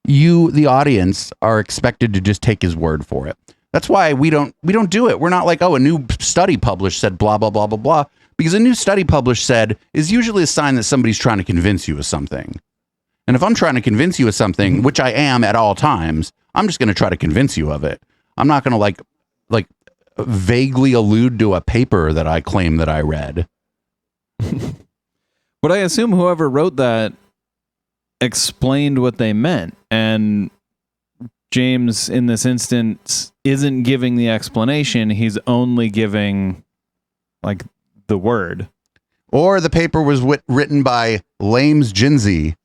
you, the audience, are expected to just take his word for it. That's why we don't do it. We're not like, oh, a new study published said blah, blah, blah, blah, blah. Because a new study published said is usually a sign that somebody's trying to convince you of something. And if I'm trying to convince you of something, which I am at all times, I'm just going to try to convince you of it. I'm not going to like vaguely allude to a paper that I claim that I read. But I assume whoever wrote that explained what they meant. And James, in this instance, isn't giving the explanation. He's only giving, like, the word. Or the paper was written by Lames Jinsey.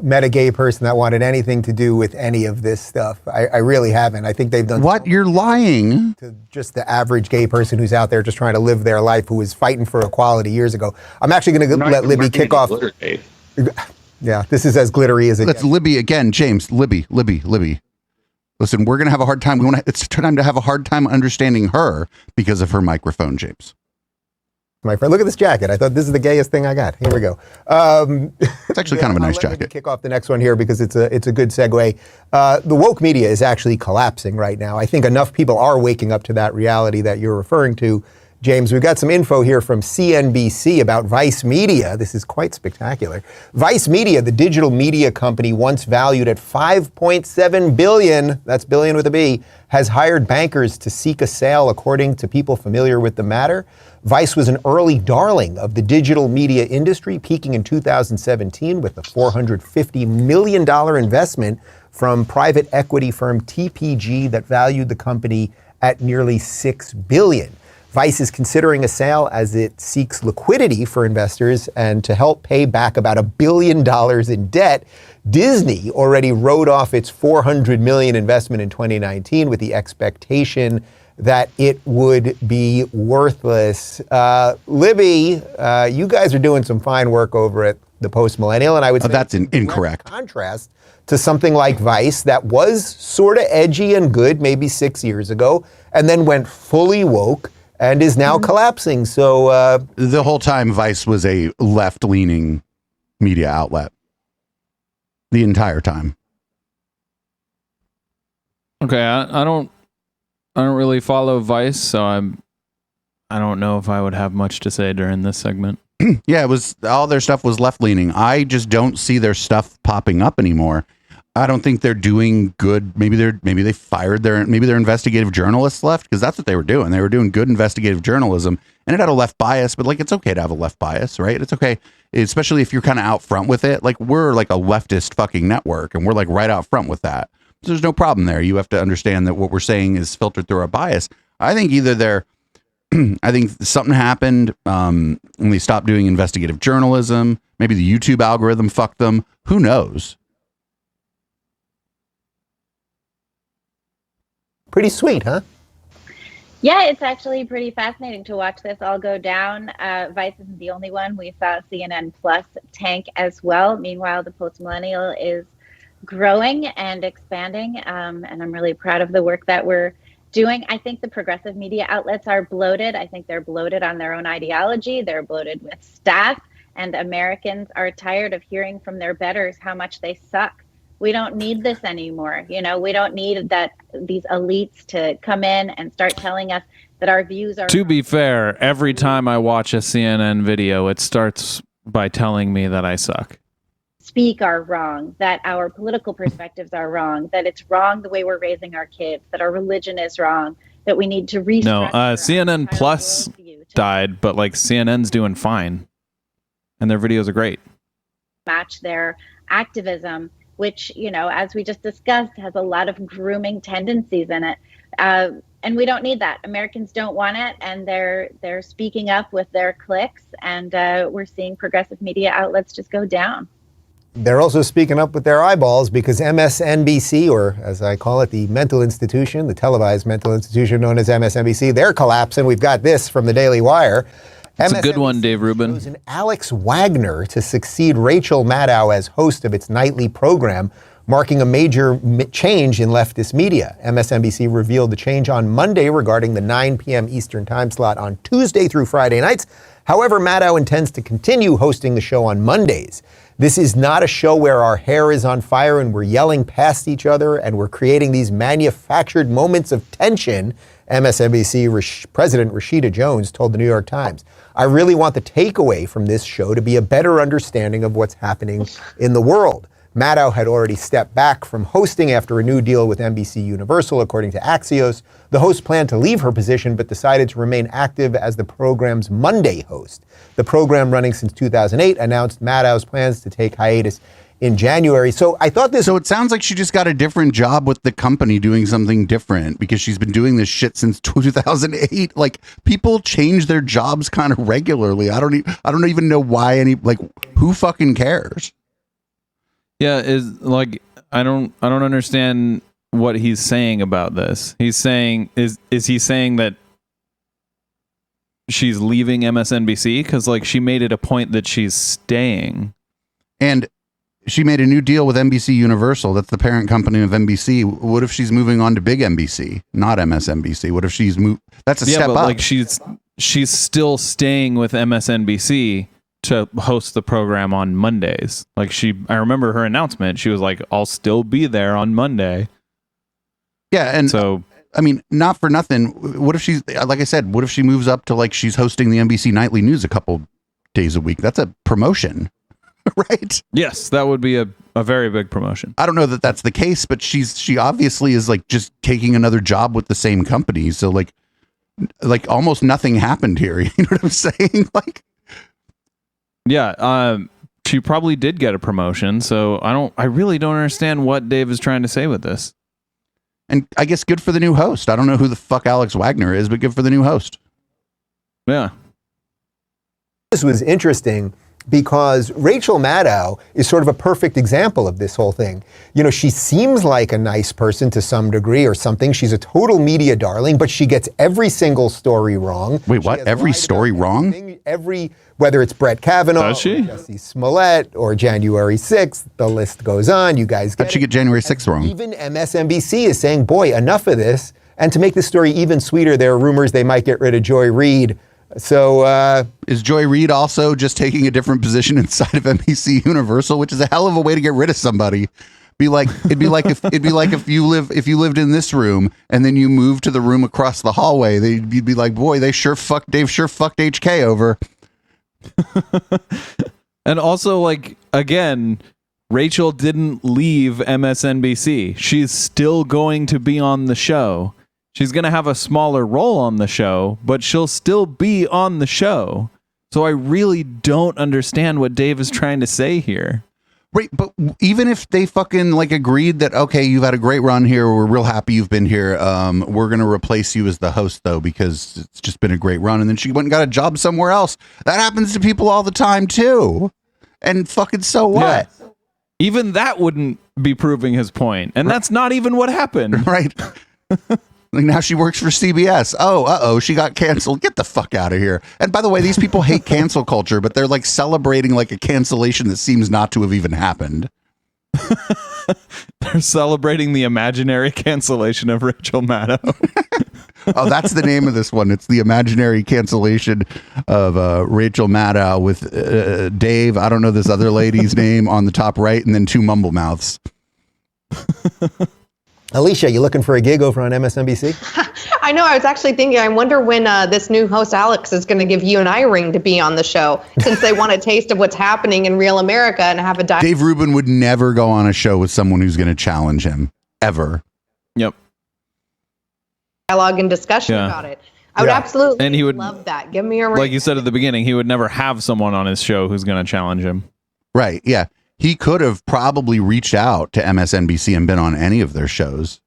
Met a gay person that wanted anything to do with any of this stuff. I really haven't. I think they've done... What? You're lying. To just the average gay person who's out there just trying to live their life, who was fighting for equality years ago. I'm actually going to let Libby kick off... Yeah, this is as glittery as it gets. Let's Libby again, James. Libby. Listen, we're going to have a hard time. It's time to have a hard time understanding her because of her microphone, James. My friend, look at this jacket. I thought this is the gayest thing I got. Here we go. It's actually kind of a nice Let me jacket. kick off the next one here because it's a good segue. The woke media is actually collapsing right now. I think enough people are waking up to that reality that you're referring to, James. We've got some info here from CNBC about Vice Media. This is quite spectacular. Vice Media, the digital media company once valued at $5.7 billion, that's billion with a B, has hired bankers to seek a sale, according to people familiar with the matter. Vice was an early darling of the digital media industry, peaking in 2017 with a $450 million investment from private equity firm TPG that valued the company at nearly $6 billion. Vice is considering a sale as it seeks liquidity for investors and to help pay back about $1 billion in debt. Disney already wrote off its $400 million investment in 2019 with the expectation that it would be worthless. Libby, you guys are doing some fine work over at the Post Millennial, and I would say that's incorrect. Contrast to something like Vice that was sort of edgy and good maybe 6 years ago, and then went fully woke and is now collapsing. So the whole time Vice was a left-leaning media outlet. The entire time. Okay, I don't really follow Vice, so I don't know if I would have much to say during this segment. Yeah, it was all their stuff was left-leaning. I just don't see their stuff popping up anymore. I don't think they're doing good. Maybe they fired their investigative journalists left, because that's what they were doing. They were doing good investigative journalism, and it had a left bias, but like, it's okay to have a left bias, right? It's okay, especially if you're kind of out front with it. Like, we're like a leftist fucking network, and we're like right out front with that. So there's no problem there. You have to understand that what we're saying is filtered through our bias. I think I think something happened when they stopped doing investigative journalism. Maybe the YouTube algorithm fucked them. Who knows? pretty sweet, huh? Yeah, it's actually pretty fascinating to watch this all go down. Vice isn't the only one. We saw CNN Plus tank as well. Meanwhile, the Post Millennial is growing and expanding, and I'm really proud of the work that we're doing. I think the progressive media outlets are bloated. I think they're bloated on their own ideology. They're bloated with staff, and Americans are tired of hearing from their betters how much they suck. We don't need this anymore. You know, we don't need these elites to come in and start telling us that our views are... To be fair, every time I watch a CNN video, it starts by telling me that I suck. Speak are wrong, that our political perspectives are wrong, that it's wrong the way we're raising our kids, that our religion is wrong, that we need to restructure CNN Plus died, but like CNN's doing fine, and their videos are great. Match their activism, which, you know, as we just discussed, has a lot of grooming tendencies in it. And we don't need that. Americans don't want it, and they're speaking up with their clicks, and we're seeing progressive media outlets just go down. They're also speaking up with their eyeballs because MSNBC, or as I call it, the mental institution, the televised mental institution known as MSNBC, they're collapsing. We've got this from the Daily Wire. It's a good one, Dave Rubin. Chosen Alex Wagner to succeed Rachel Maddow as host of its nightly program, marking a major change in leftist media. MSNBC revealed the change on Monday regarding the 9 p.m. Eastern time slot on Tuesday through Friday nights. However, Maddow intends to continue hosting the show on Mondays. This is not a show where our hair is on fire and we're yelling past each other and we're creating these manufactured moments of tension, MSNBC President Rashida Jones told the New York Times. I really want the takeaway from this show to be a better understanding of what's happening in the world. Maddow had already stepped back from hosting after a new deal with NBC Universal, according to Axios. The host planned to leave her position, but decided to remain active as the program's Monday host. The program, running since 2008, announced Maddow's plans to take hiatus in January. So I thought this... So it sounds like she just got a different job with the company doing something different because she's been doing this shit since 2008. Like, people change their jobs kind of regularly. I don't even know why who fucking cares? Yeah, is like I don't understand what he's saying about this. He's saying is he saying that she's leaving MSNBC because like she made it a point that she's staying, and she made a new deal with NBC Universal. That's the parent company of NBC. What if she's moving on to big NBC, not MSNBC? What if she's That's a step up. Like she's still staying with MSNBC to host the program on Mondays. Like I remember her announcement. She was like, "I'll still be there on Monday." Yeah, and so I mean, not for nothing. What if she's, like I said, what if she moves up to like she's hosting the NBC Nightly News a couple days a week? That's a promotion, right? Yes, that would be a very big promotion. I don't know that that's the case, but she obviously is like just taking another job with the same company. So like almost nothing happened here. You know what I'm saying? Like, yeah, she probably did get a promotion. So I really don't understand what Dave is trying to say with this. And I guess good for the new host. I don't know who the fuck Alex Wagner is, but good for the new host. Yeah. This was interesting because Rachel Maddow is sort of a perfect example of this whole thing. You know, she seems like a nice person to some degree or something. She's a total media darling, but she gets every single story wrong. Wait, what? Every story wrong? Whether it's Brett Kavanaugh, Does she? or Jussie Smollett, or January 6th, the list goes on. You guys How'd she get January 6th wrong? Even MSNBC is saying, boy, enough of this. And to make this story even sweeter, there are rumors they might get rid of Joy Reid. So is Joy Reid also just taking a different position inside of NBC Universal, which is a hell of a way to get rid of somebody? It'd be like if you lived in this room and then you moved to the room across the hallway, you'd be like, boy, Dave sure fucked HK over. And also, like, again, Rachel didn't leave MSNBC. She's still going to be on the show. She's going to have a smaller role on the show, but she'll still be on the show. So I really don't understand what Dave is trying to say here. Right, but even if they fucking like agreed that, okay, you've had a great run here, we're real happy you've been here, we're going to replace you as the host, though, because it's just been a great run, and then she went and got a job somewhere else. That happens to people all the time, too. And fucking so what? Yeah. Even that wouldn't be proving his point, and that's not even what happened. Right. Like now she works for CBS. Oh, she got canceled. Get the fuck out of here. And by the way, these people hate cancel culture, but they're like celebrating like a cancellation that seems not to have even happened. They're celebrating the imaginary cancellation of Rachel Maddow. Oh, that's the name of this one. It's the imaginary cancellation of Rachel Maddow with Dave, I don't know this other lady's name, on the top right, and then two Mumblemouths. Alicia, you looking for a gig over on MSNBC? I know. I was actually thinking, I wonder when this new host, Alex, is going to give you and I a ring to be on the show, since they want a taste of what's happening in real America and have a Dave Rubin would never go on a show with someone who's going to challenge him, ever. Yep. dialogue and discussion about it. I would Yeah. absolutely And he would- love that. Give me a ring. Like you said at the beginning, he would never have someone on his show who's going to challenge him. Right. Yeah. He could have probably reached out to MSNBC and been on any of their shows.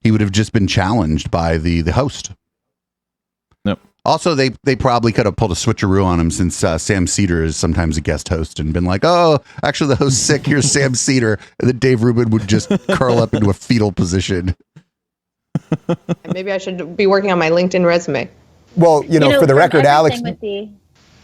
He would have just been challenged by the host. Yep. Also, they probably could have pulled a switcheroo on him since Sam Cedar is sometimes a guest host and been like, oh, actually, the host's sick. Here's Sam Cedar. And then Dave Rubin would just curl up into a fetal position. Maybe I should be working on my LinkedIn resume. Well, for the from record, Alex. everything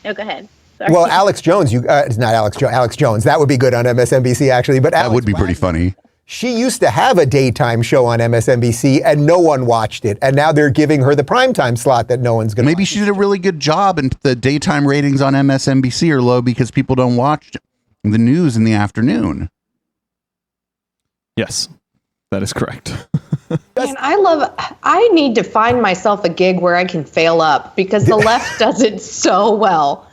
with go ahead. Sorry. Well, Alex Jones, it's not Alex Jones. That would be good on MSNBC, actually. But That Alex would be pretty funny. She used to have a daytime show on MSNBC, and no one watched it. And now they're giving her the primetime slot that no one's going to. Maybe she did a really good job, and the daytime ratings on MSNBC are low because people don't watch the news in the afternoon. Yes, that is correct. Man, I need to find myself a gig where I can fail up because the left does it so well.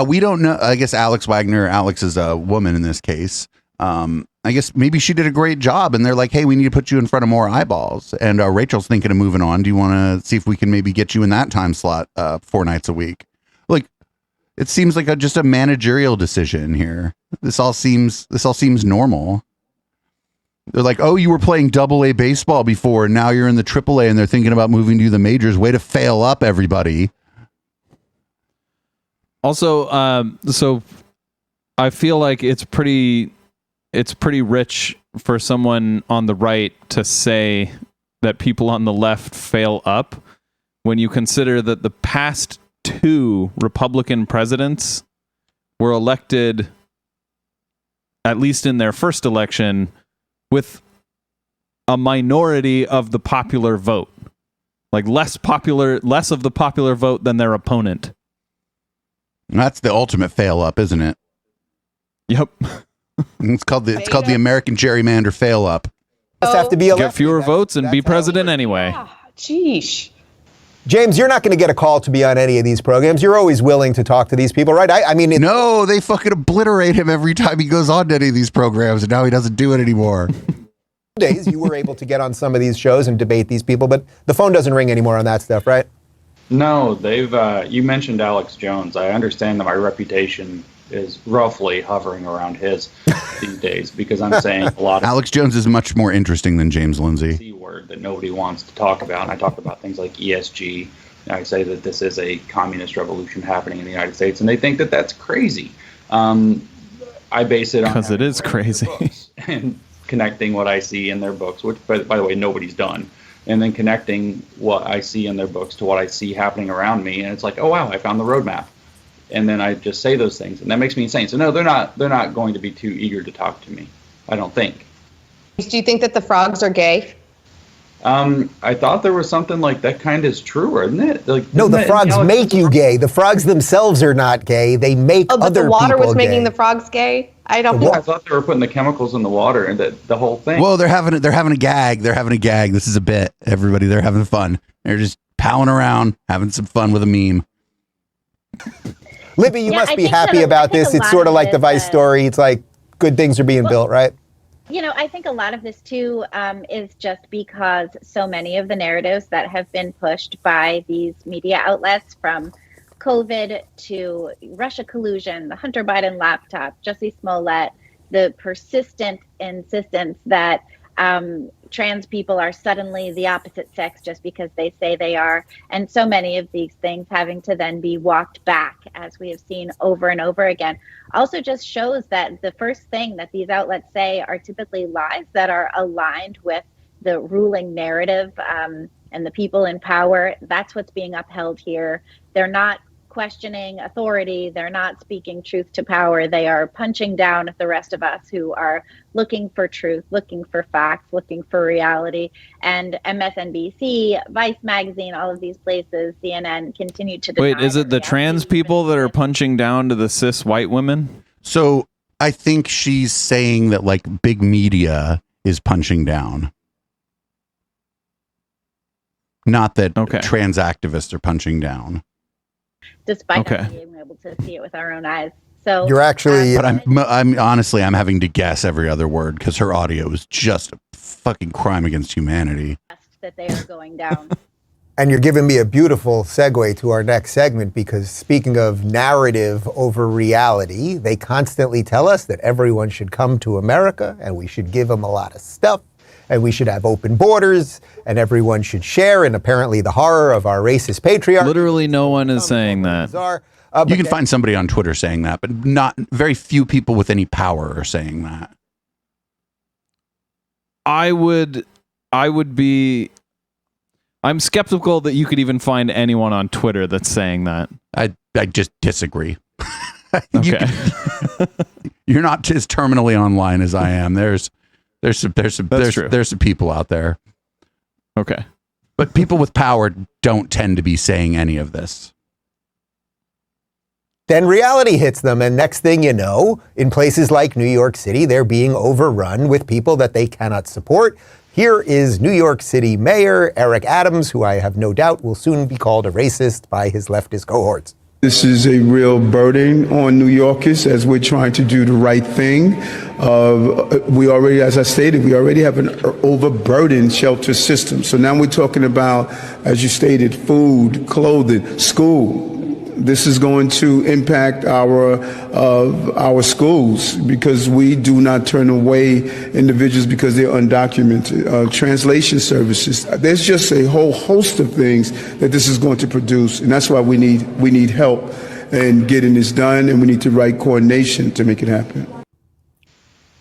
We don't know. I guess Alex is a woman in this case. I guess maybe she did a great job and they're like, hey, we need to put you in front of more eyeballs. And Rachel's thinking of moving on. Do you want to see if we can maybe get you in that time slot 4 nights a week? Like, it seems like just a managerial decision here. This all seems normal. They're like, oh, you were playing AA baseball before and now you're in the AAA and they're thinking about moving to the majors. Way to fail up, everybody. Also, so I feel like it's pretty rich for someone on the right to say that people on the left fail up when you consider that the past 2 Republican presidents were elected, at least in their first election, with a minority of the popular vote. Like less of the popular vote than their opponent. That's the ultimate fail up, isn't it? Yep. It's called the American gerrymander fail up. Must have to be Get elected. fewer votes and be That's how it president works. anyway. Jeesh. James, you're not going to get a call to be on any of these programs. You're always willing to talk to these people, right? I mean, No, they fucking obliterate him every time he goes on to any of these programs, and now he doesn't do it anymore. days you were able to get on some of these shows and debate these people, but the phone doesn't ring anymore on that stuff, right? No, they've. You mentioned Alex Jones. I understand that my reputation is roughly hovering around his these days because I'm saying a lot of Alex Jones is much more interesting than James Lindsay. C word that nobody wants to talk about. And I talk about things like ESG. And I say that this is a communist revolution happening in the United States, and they think that that's crazy. I base it on because it is crazy and connecting what I see in their books, which by the way nobody's done. And then connecting what I see in their books to what I see happening around me, and it's like, oh wow, I found the roadmap. And then I just say those things, and that makes me insane. So no, they're not going to be too eager to talk to me, I don't think. Do you think that the frogs are gay? I thought there was something like that kind of true, isn't it? Like, No, isn't the that- frogs Alex- make you gay. The frogs themselves are not gay. They make Oh, but other the water people was making gay. the frogs gay? I don't I know. thought they were putting the chemicals in the water and the whole thing. Well, they're having a gag. They're having a gag. This is a bit. Everybody, they're having fun. They're just palling around, having some fun with a meme. Libby, you Yeah, must I be think happy that a- I about think this. a It's lot sort of of like the this, Vice story. It's like good things are being built, right? You know, I think a lot of this too is just because so many of the narratives that have been pushed by these media outlets, from COVID to Russia collusion, the Hunter Biden laptop, Jussie Smollett, the persistent insistence that trans people are suddenly the opposite sex just because they say they are, and so many of these things having to then be walked back, as we have seen over and over again, also just shows that the first thing that these outlets say are typically lies that are aligned with the ruling narrative and the people in power. That's what's being upheld here. They're not questioning authority. They're not speaking truth to power. They are punching down at the rest of us who are looking for truth, looking for facts, looking for reality. And MSNBC, Vice Magazine, all of these places, CNN, continue to deny. Wait, is it the reality trans even people that are exists. punching down to the cis white women? So I think she's saying that like big media is punching down. Not that Okay. trans activists are punching down. Despite Okay. us being able to see it with our own eyes. So You're actually- But I'm honestly, I'm having to guess every other word because her audio is just a fucking crime against humanity. that they are going down. And you're giving me a beautiful segue to our next segment, because speaking of narrative over reality, they constantly tell us that everyone should come to America and we should give them a lot of stuff and we should have open borders and everyone should share in apparently the horror of our racist patriarchy. Literally no one is saying that. You can find somebody on Twitter saying that, but not very few people with any power are saying that. I'm skeptical that you could even find anyone on Twitter that's saying that. I just disagree. Okay. You're not as terminally online as I am. There's some people out there. Okay. But people with power don't tend to be saying any of this. Then reality hits them, and next thing you know, in places like New York City, they're being overrun with people that they cannot support. Here is New York City Mayor Eric Adams, who I have no doubt will soon be called a racist by his leftist cohorts. This is a real burden on New Yorkers as we're trying to do the right thing. We already, as I stated, we already have an overburdened shelter system. So now we're talking about, as you stated, food, clothing, school. This is going to impact our schools, because we do not turn away individuals because they're undocumented. Translation services. There's just a whole host of things that this is going to produce, and that's why we need help in getting this done, and we need the right coordination to make it happen.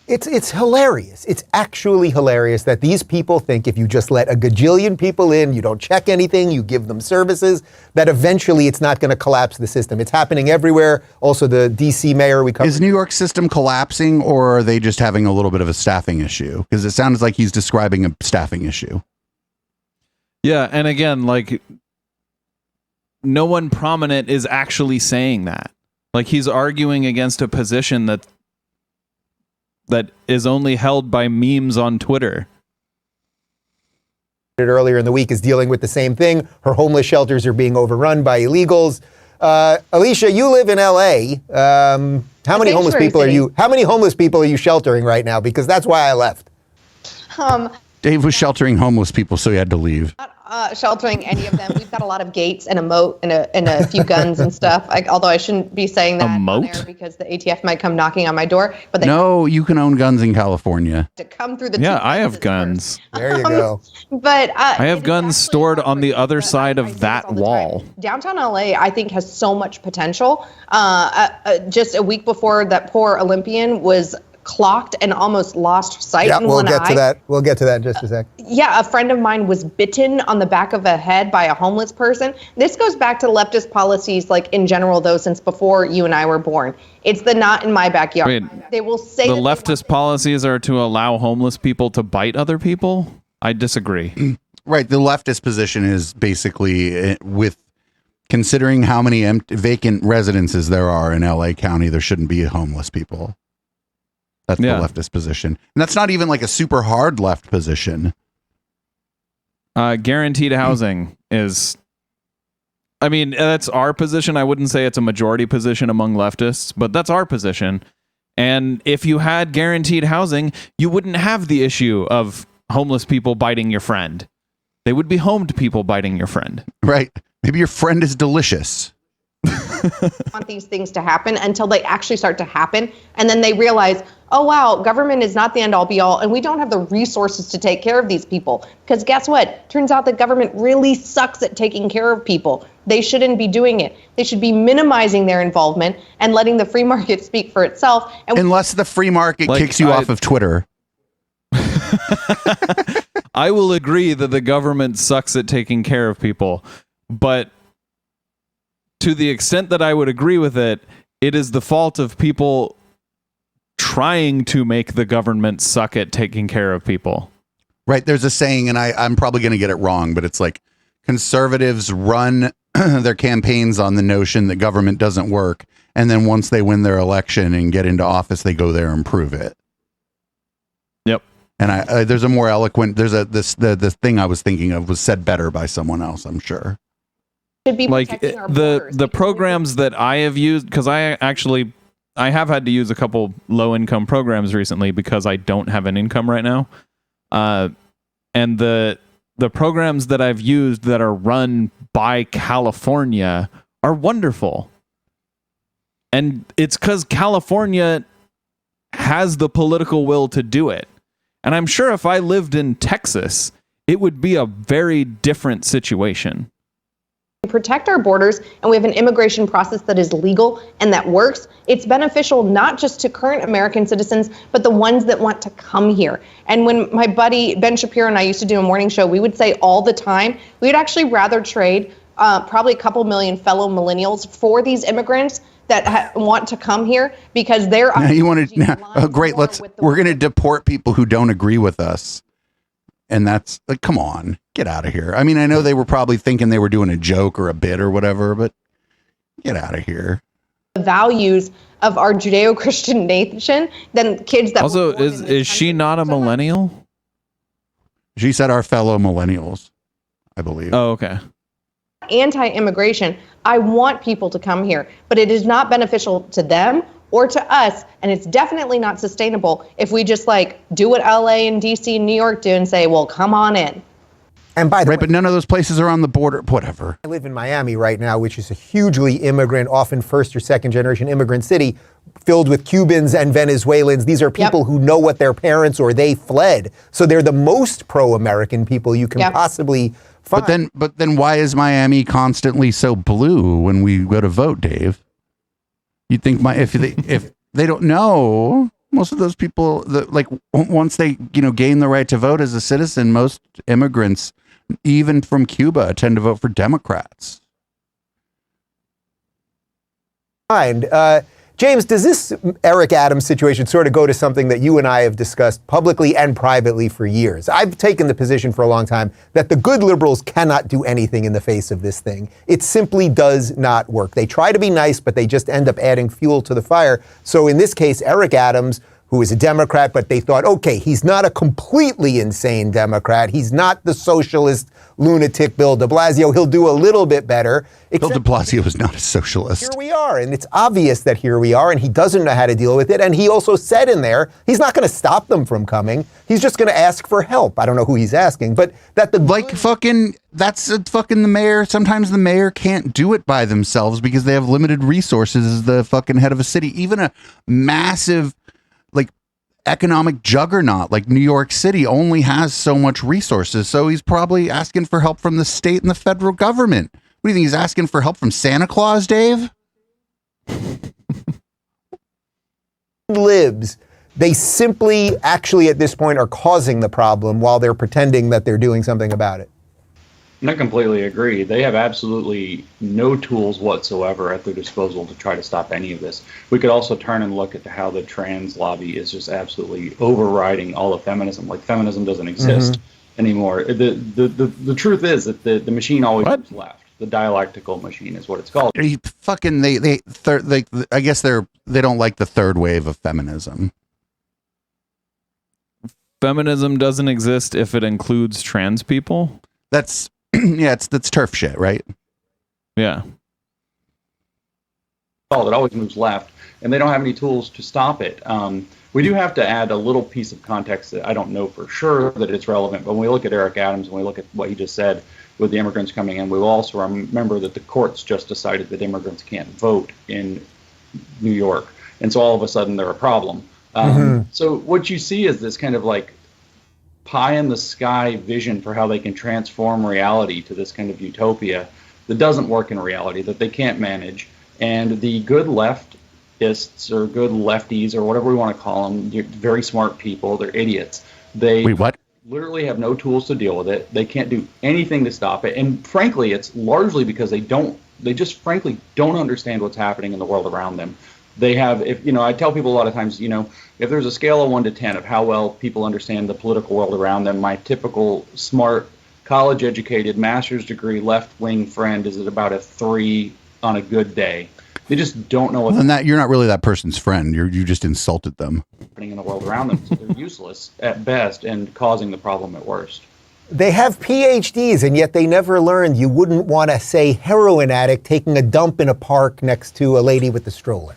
It's hilarious. It's actually hilarious that these people think if you just let a gajillion people in, you don't check anything, you give them services, that eventually it's not going to collapse the system. It's happening everywhere. Also, the DC mayor we covered. Is New York's system collapsing, or are they just having a little bit of a staffing issue? Because it sounds like he's describing a staffing issue. Yeah, and again, like, no one prominent is actually saying that. Like, he's arguing against a position that is only held by memes on Twitter. Earlier in the week is dealing with the same thing. Her homeless shelters are being overrun by illegals. Alicia, you live in LA. How many homeless people are you sheltering right now? Because that's why I left. Dave was sheltering homeless people, so he had to leave. Not sheltering any of them. We've got a lot of gates and a moat and a few guns and stuff. Although I shouldn't be saying that on air because the ATF might come knocking on my door. But no, you can own guns in California. To come through the I have guns. There you go. But I have guns stored on the other side of that wall. Downtown LA, I think, has so much potential. Just a week before, that poor Olympian was clocked and almost lost sight in one eye. We'll get to that in just a sec. Yeah, a friend of mine was bitten on the back of the head by a homeless person. This goes back to leftist policies, like in general, though, since before you and I were born. It's the not in my backyard. Wait, they will say the leftist policies are to allow homeless people to bite other people? I disagree. Right. The leftist position is basically, with considering how many vacant residences there are in LA County, there shouldn't be homeless people. That's the leftist position. And that's not even like a super hard left position. Guaranteed housing is, I mean, that's our position. I wouldn't say it's a majority position among leftists, but that's our position. And if you had guaranteed housing, you wouldn't have the issue of homeless people biting your friend. They would be homed people biting your friend. Right. Maybe your friend is delicious. Want these things to happen until they actually start to happen, and then they realize, oh wow, government is not the end all be all, and we don't have the resources to take care of these people. Because guess what? Turns out the government really sucks at taking care of people. They shouldn't be doing it. They should be minimizing their involvement and letting the free market speak for itself. And unless the free market kicks you off of Twitter. I will agree that the government sucks at taking care of people, but to the extent that I would agree with it, it is the fault of people trying to make the government suck at taking care of people. Right. There's a saying, and I'm probably going to get it wrong, but it's like conservatives run their campaigns on the notion that government doesn't work. And then once they win their election and get into office, they go there and prove it. Yep. And there's a more eloquent, the thing I was thinking of was said better by someone else, I'm sure. Like the programs that I have used, because I have had to use a couple low income programs recently because I don't have an income right now. And the the programs that I've used that are run by California are wonderful. And it's because California has the political will to do it. And I'm sure if I lived in Texas, it would be a very different situation. Protect our borders, and we have an immigration process that is legal and that works. It's beneficial not just to current American citizens, but the ones that want to come here. And when my buddy Ben Shapiro and I used to do a morning show, we would say all the time, we would actually rather trade probably a couple million fellow millennials for these immigrants that want to come here, because they're now you want to great. We're going to deport people who don't agree with us. And that's like, come on, get out of here. I mean, I know they were probably thinking they were doing a joke or a bit or whatever, but get out of here. The values of our Judeo-Christian nation than kids that also is she not a millennial? She said our fellow millennials, I believe. Oh, okay. Anti-immigration. I want people to come here, but it is not beneficial to them or to us, and it's definitely not sustainable if we just like do what LA and DC and New York do and say, well, come on in. And by the way, but none of those places are on the border, whatever. I live in Miami right now, which is a hugely immigrant, often first or second generation immigrant city, filled with Cubans and Venezuelans. These are people who know what their parents or they fled. So they're the most pro-American people you can possibly find. But then why is Miami constantly so blue when we go to vote, Dave? You think if they don't know, most of those people once they gain the right to vote as a citizen, most immigrants, even from Cuba, tend to vote for Democrats. James, does this Eric Adams situation sort of go to something that you and I have discussed publicly and privately for years? I've taken the position for a long time that the good liberals cannot do anything in the face of this thing. It simply does not work. They try to be nice, but they just end up adding fuel to the fire. So in this case, Eric Adams, who is a Democrat, but they thought, okay, he's not a completely insane Democrat. He's not the socialist lunatic Bill de Blasio. He'll do a little bit better. Bill de Blasio was not a socialist. Here we are, and it's obvious that here we are, and he doesn't know how to deal with it. And he also said in there, he's not going to stop them from coming. He's just going to ask for help. I don't know who he's asking, but that the that's fucking the mayor. Sometimes the mayor can't do it by themselves because they have limited resources as the fucking head of a city. Even a massive economic juggernaut like New York City only has so much resources, so he's probably asking for help from the state and the federal government. What do you think, he's asking for help from Santa Claus, Dave? Libs, they simply actually at this point are causing the problem while they're pretending that they're doing something about it. And I completely agree. They have absolutely no tools whatsoever at their disposal to try to stop any of this. We could also turn and look at how the trans lobby is just absolutely overriding all of feminism. Like, feminism doesn't exist anymore. The truth is that the machine always moves left. The dialectical machine is what it's called. I guess they don't like the third wave of feminism. Feminism doesn't exist if it includes trans people. That's that's turf shit, right? Yeah. It always moves left, and they don't have any tools to stop it. We do have to add a little piece of context that I don't know for sure that it's relevant, but when we look at Eric Adams and we look at what he just said with the immigrants coming in, we will also remember that the courts just decided that immigrants can't vote in New York, and so all of a sudden they're a problem. So what you see is this kind of like pie in the sky vision for how they can transform reality to this kind of utopia that doesn't work in reality, that they can't manage. And the good leftists or good lefties or whatever we want to call them, very smart people, they're idiots. They literally have no tools to deal with it. They can't do anything to stop it. And frankly, it's largely because they just frankly don't understand what's happening in the world around them. They have, I tell people a lot of times, if there's a scale of 1 to 10 of how well people understand the political world around them, my typical smart, college-educated, master's degree, left-wing friend is at about a 3 on a good day. They just don't know what's happening. You're not really that person's friend. You just insulted them. Happening in the world around them, so they're useless at best and causing the problem at worst. They have PhDs, and yet they never learned you wouldn't want to say heroin addict taking a dump in a park next to a lady with a stroller.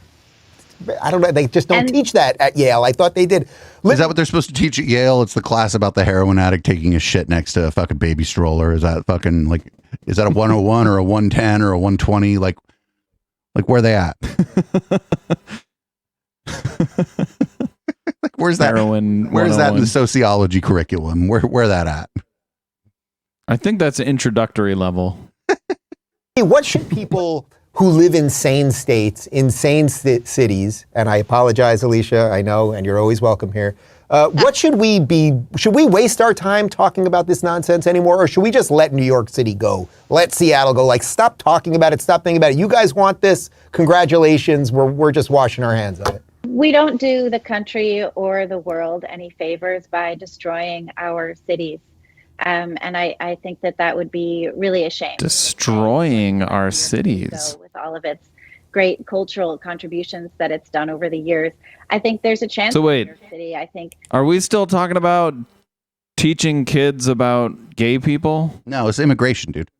I don't know. They just don't teach that at Yale. I thought they did. Is that what they're supposed to teach at Yale? It's the class about the heroin addict taking a shit next to a fucking baby stroller. Is that fucking like, is that a 101 or a 110 or a 120? Like where are they at? Like where's that? Heroin. Where's that in the sociology curriculum? Where that at? I think that's introductory level. Hey, what should people who live in sane states, in sane cities, and I apologize, Alicia, I know, and you're always welcome here. What should we waste our time talking about this nonsense anymore, or should we just let New York City go? Let Seattle go. Like, stop talking about it. Stop thinking about it. You guys want this? Congratulations. We're just washing our hands of it. We don't do the country or the world any favors by destroying our cities. And I think that would be really a shame. Destroying our cities. With all of its great cultural contributions that it's done over the years, I think there's a chance. So wait, New York City, I think. Are we still talking about teaching kids about gay people? No, it's immigration, dude.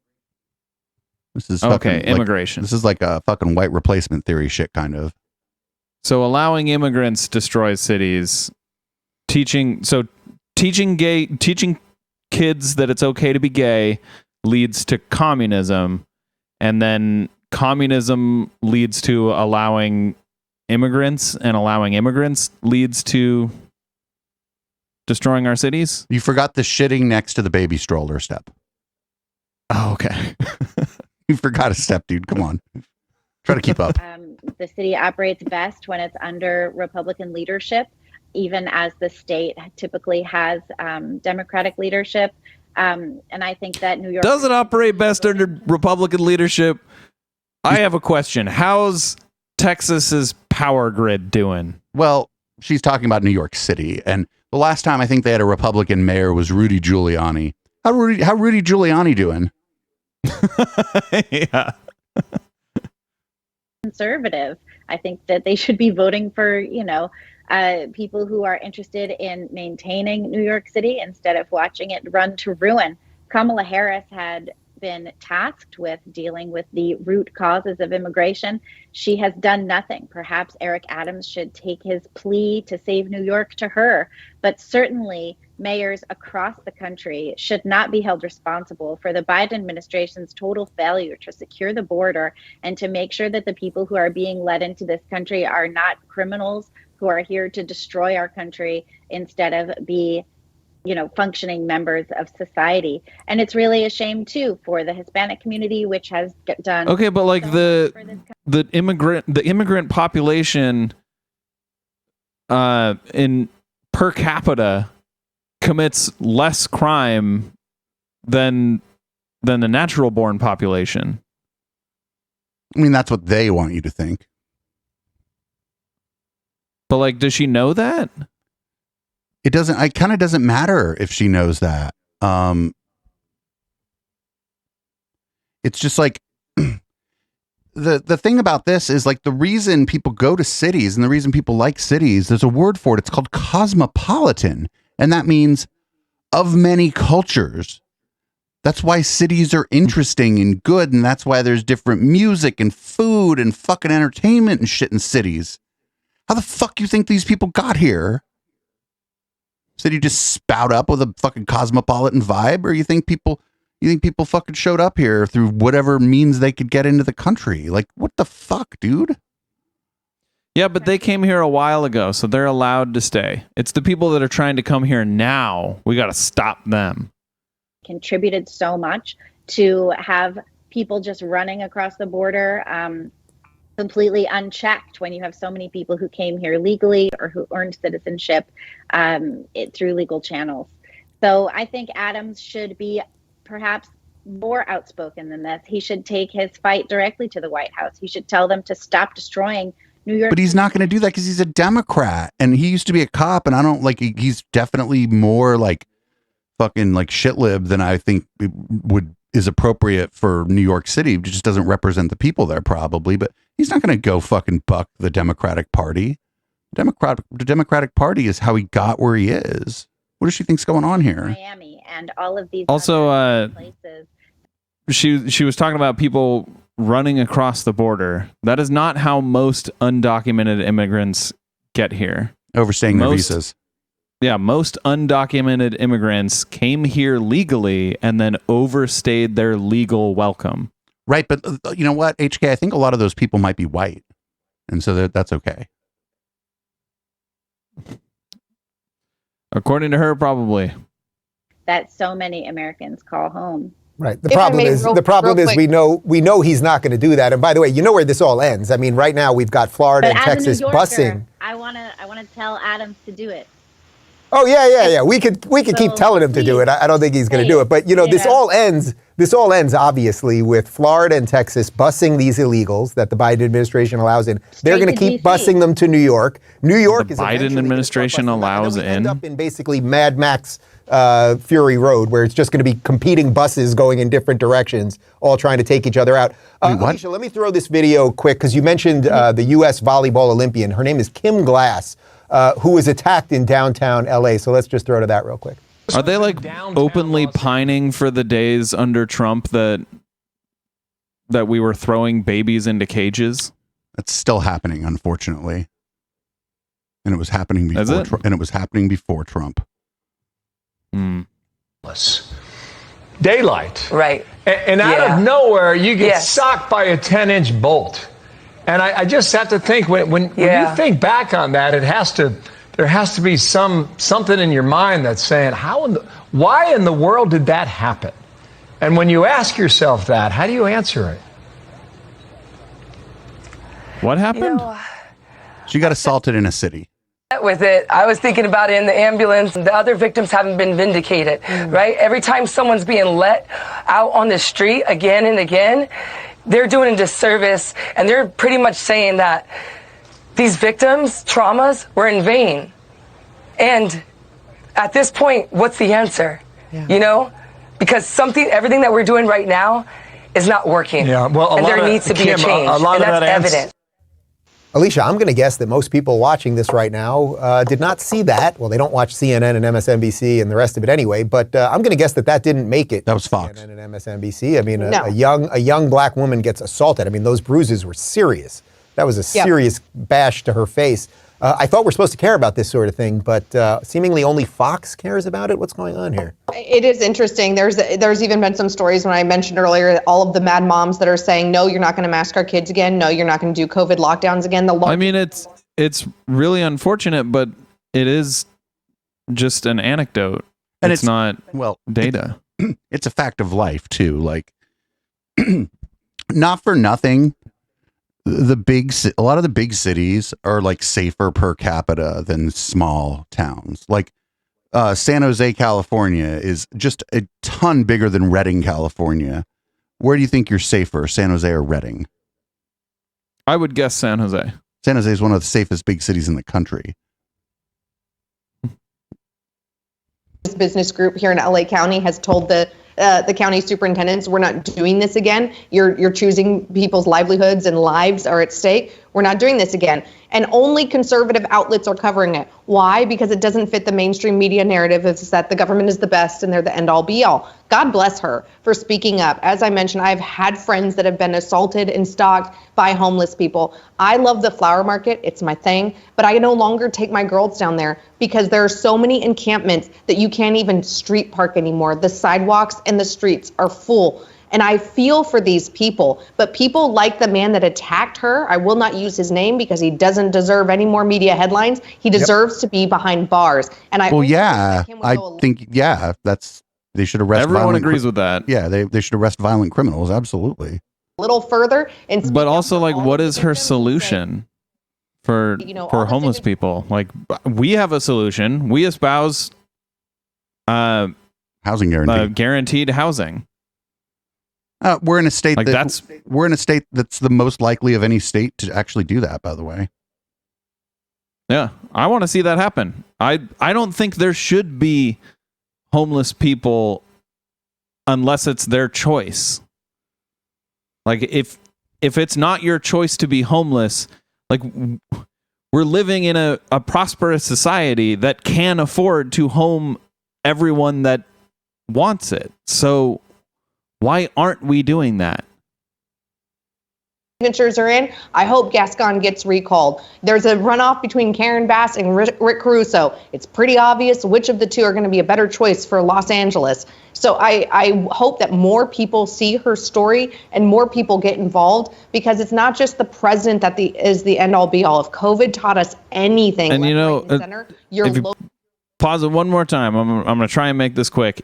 This is okay, immigration. This is like a fucking white replacement theory shit, kind of. So allowing immigrants destroys cities. Teaching kids that it's okay to be gay leads to communism, and then communism leads to allowing immigrants, and allowing immigrants leads to destroying our cities. You forgot the shitting next to the baby stroller step. Oh, okay. You forgot a step, dude. Come on. Try to keep up. The city operates best when it's under Republican leadership, even as the state typically has Democratic leadership. And I think that New York... Does it operate best under Republican leadership? I have a question. How's Texas's power grid doing? Well, she's talking about New York City. And the last time I think they had a Republican mayor was Rudy Giuliani. How Rudy Giuliani doing? Yeah. Conservative. I think that they should be voting for, people who are interested in maintaining New York City instead of watching it run to ruin. Kamala Harris had been tasked with dealing with the root causes of immigration. She has done nothing. Perhaps Eric Adams should take his plea to save New York to her. But certainly mayors across the country should not be held responsible for the Biden administration's total failure to secure the border and to make sure that the people who are being led into this country are not criminals who are here to destroy our country instead of be functioning members of society. And it's really a shame too for the Hispanic community, which has done okay, but like the immigrant population in per capita commits less crime than the natural born population. I mean, that's what they want you to think. But like, does she know that? It kind of doesn't matter if she knows that. It's just like the thing about this is like the reason people go to cities and the reason people like cities, there's a word for it. It's called cosmopolitan. And that means of many cultures. That's why cities are interesting and good. And that's why there's different music and food and fucking entertainment and shit in cities. How the fuck you think these people got here? So you just spout up with a fucking cosmopolitan vibe, or you think people fucking showed up here through whatever means they could get into the country? Like, what the fuck, dude? Yeah, but they came here a while ago, so they're allowed to stay. It's the people that are trying to come here now. We got to stop them. Contributed so much to have people just running across the border completely unchecked when you have so many people who came here legally or who earned citizenship through legal channels. So I think Adams should be perhaps more outspoken than this. He should take his fight directly to the White House. He should tell them to stop destroying New York. But he's not going to do that because he's a Democrat and he used to be a cop, and I don't like, he's definitely more like fucking like shit lib than I think is appropriate for New York City. It just doesn't represent the people there probably, but he's not going to go fucking buck the Democratic Party. The Democratic Party is how he got where he is. What does she think's going on here? Miami and all of these also places. She was talking about people running across the border. That is not how most undocumented immigrants get here. Overstaying their visas. Yeah, most undocumented immigrants came here legally and then overstayed their legal welcome. Right, but you know what, HK, I think a lot of those people might be white. And so that's okay. According to her, probably. That so many Americans call home. Right. The problem is we know he's not going to do that. And by the way, you know where this all ends. I mean, right now we've got Florida and Texas busing. I want to tell Adams to do it. Oh yeah. We could keep telling him to do it. I don't think he's going to do it. But this all ends obviously with Florida and Texas busing these illegals that the Biden administration allows in. They're going to keep busing them to New York. New York is Biden administration allows in. End up in basically Mad Max Fury Road, where it's just going to be competing buses going in different directions, all trying to take each other out. Alicia, let me throw this video quick because you mentioned the U.S. volleyball Olympian. Her name is Kim Glass. Who was attacked in downtown LA. So let's just throw to that real quick. Are they like openly pining for the days under Trump that we were throwing babies into cages? That's still happening, unfortunately. And it was happening before Trump. Daylight. Right. And out of nowhere, you get socked by a 10-inch bolt. And I just have to think when you think back on that, there has to be something in your mind that's saying, why in the world did that happen? And when you ask yourself that, how do you answer it? What happened? She got assaulted in a city. With it, I was thinking about it in the ambulance. The other victims haven't been vindicated, right? Every time someone's being let out on the street again and again, they're doing a disservice, and they're pretty much saying that these victims' traumas were in vain. And at this point, what's the answer? Because everything that we're doing right now is not working. Yeah, well, and there needs to be a change, and that's evident. Alicia, I'm going to guess that most people watching this right now did not see that. Well, they don't watch CNN and MSNBC and the rest of it anyway, but I'm going to guess that didn't make it. That was Fox. CNN and MSNBC. I mean, a young black woman gets assaulted. I mean, those bruises were serious. That was a serious bash to her face. I thought we're supposed to care about this sort of thing, but seemingly only Fox cares about it. What's going on here? It is interesting. There's even been some stories when I mentioned earlier all of the mad moms that are saying, no, you're not going to mask our kids again. No, you're not going to do COVID lockdowns again. I mean, it's really unfortunate, but it is just an anecdote. And it's not data. It's a fact of life too. Like, not for nothing. A lot of the big cities are like safer per capita than small towns. Like San Jose, California is just a ton bigger than Redding, California. Where do you think you're safer, San Jose or Redding? I would guess San Jose. San Jose is one of the safest big cities in the country. This business group here in LA County has told the county superintendents, we're not doing this again. You're choosing people's livelihoods and lives are at stake. We're not doing this again. And only conservative outlets are covering it. Why? Because it doesn't fit the mainstream media narrative. It's that the government is the best and they're the end all be all. God bless her for speaking up. As I mentioned, I've had friends that have been assaulted and stalked by homeless people. I love the flower market. It's my thing. But I no longer take my girls down there because there are so many encampments that you can't even street park anymore. The sidewalks and the streets are full. And I feel for these people, but people like the man that attacked her, I will not use his name because he doesn't deserve any more media headlines. He deserves to be behind bars. And I think they should arrest. Everyone agrees with that. Yeah, they should arrest violent criminals. Absolutely. A little further, but also like, what is her solution for homeless people? Like, we have a solution. We espouse housing guarantee, guaranteed housing. We're in a state that's the most likely of any state to actually do that, by the way. Yeah, I want to see that happen. I don't think there should be homeless people unless it's their choice. Like, if it's not your choice to be homeless, like, we're living in a prosperous society that can afford to home everyone that wants it. So why aren't we doing that? signatures are in, I hope Gascon gets recalled. There's a runoff between Karen Bass and Rick Caruso. It's pretty obvious which of the two are going to be a better choice for Los Angeles. So I hope that more people see her story and more people get involved, because it's not just the president that is the end all be all. If COVID taught us anything, and you know, center, pause it one more time. I'm going to try and make this quick.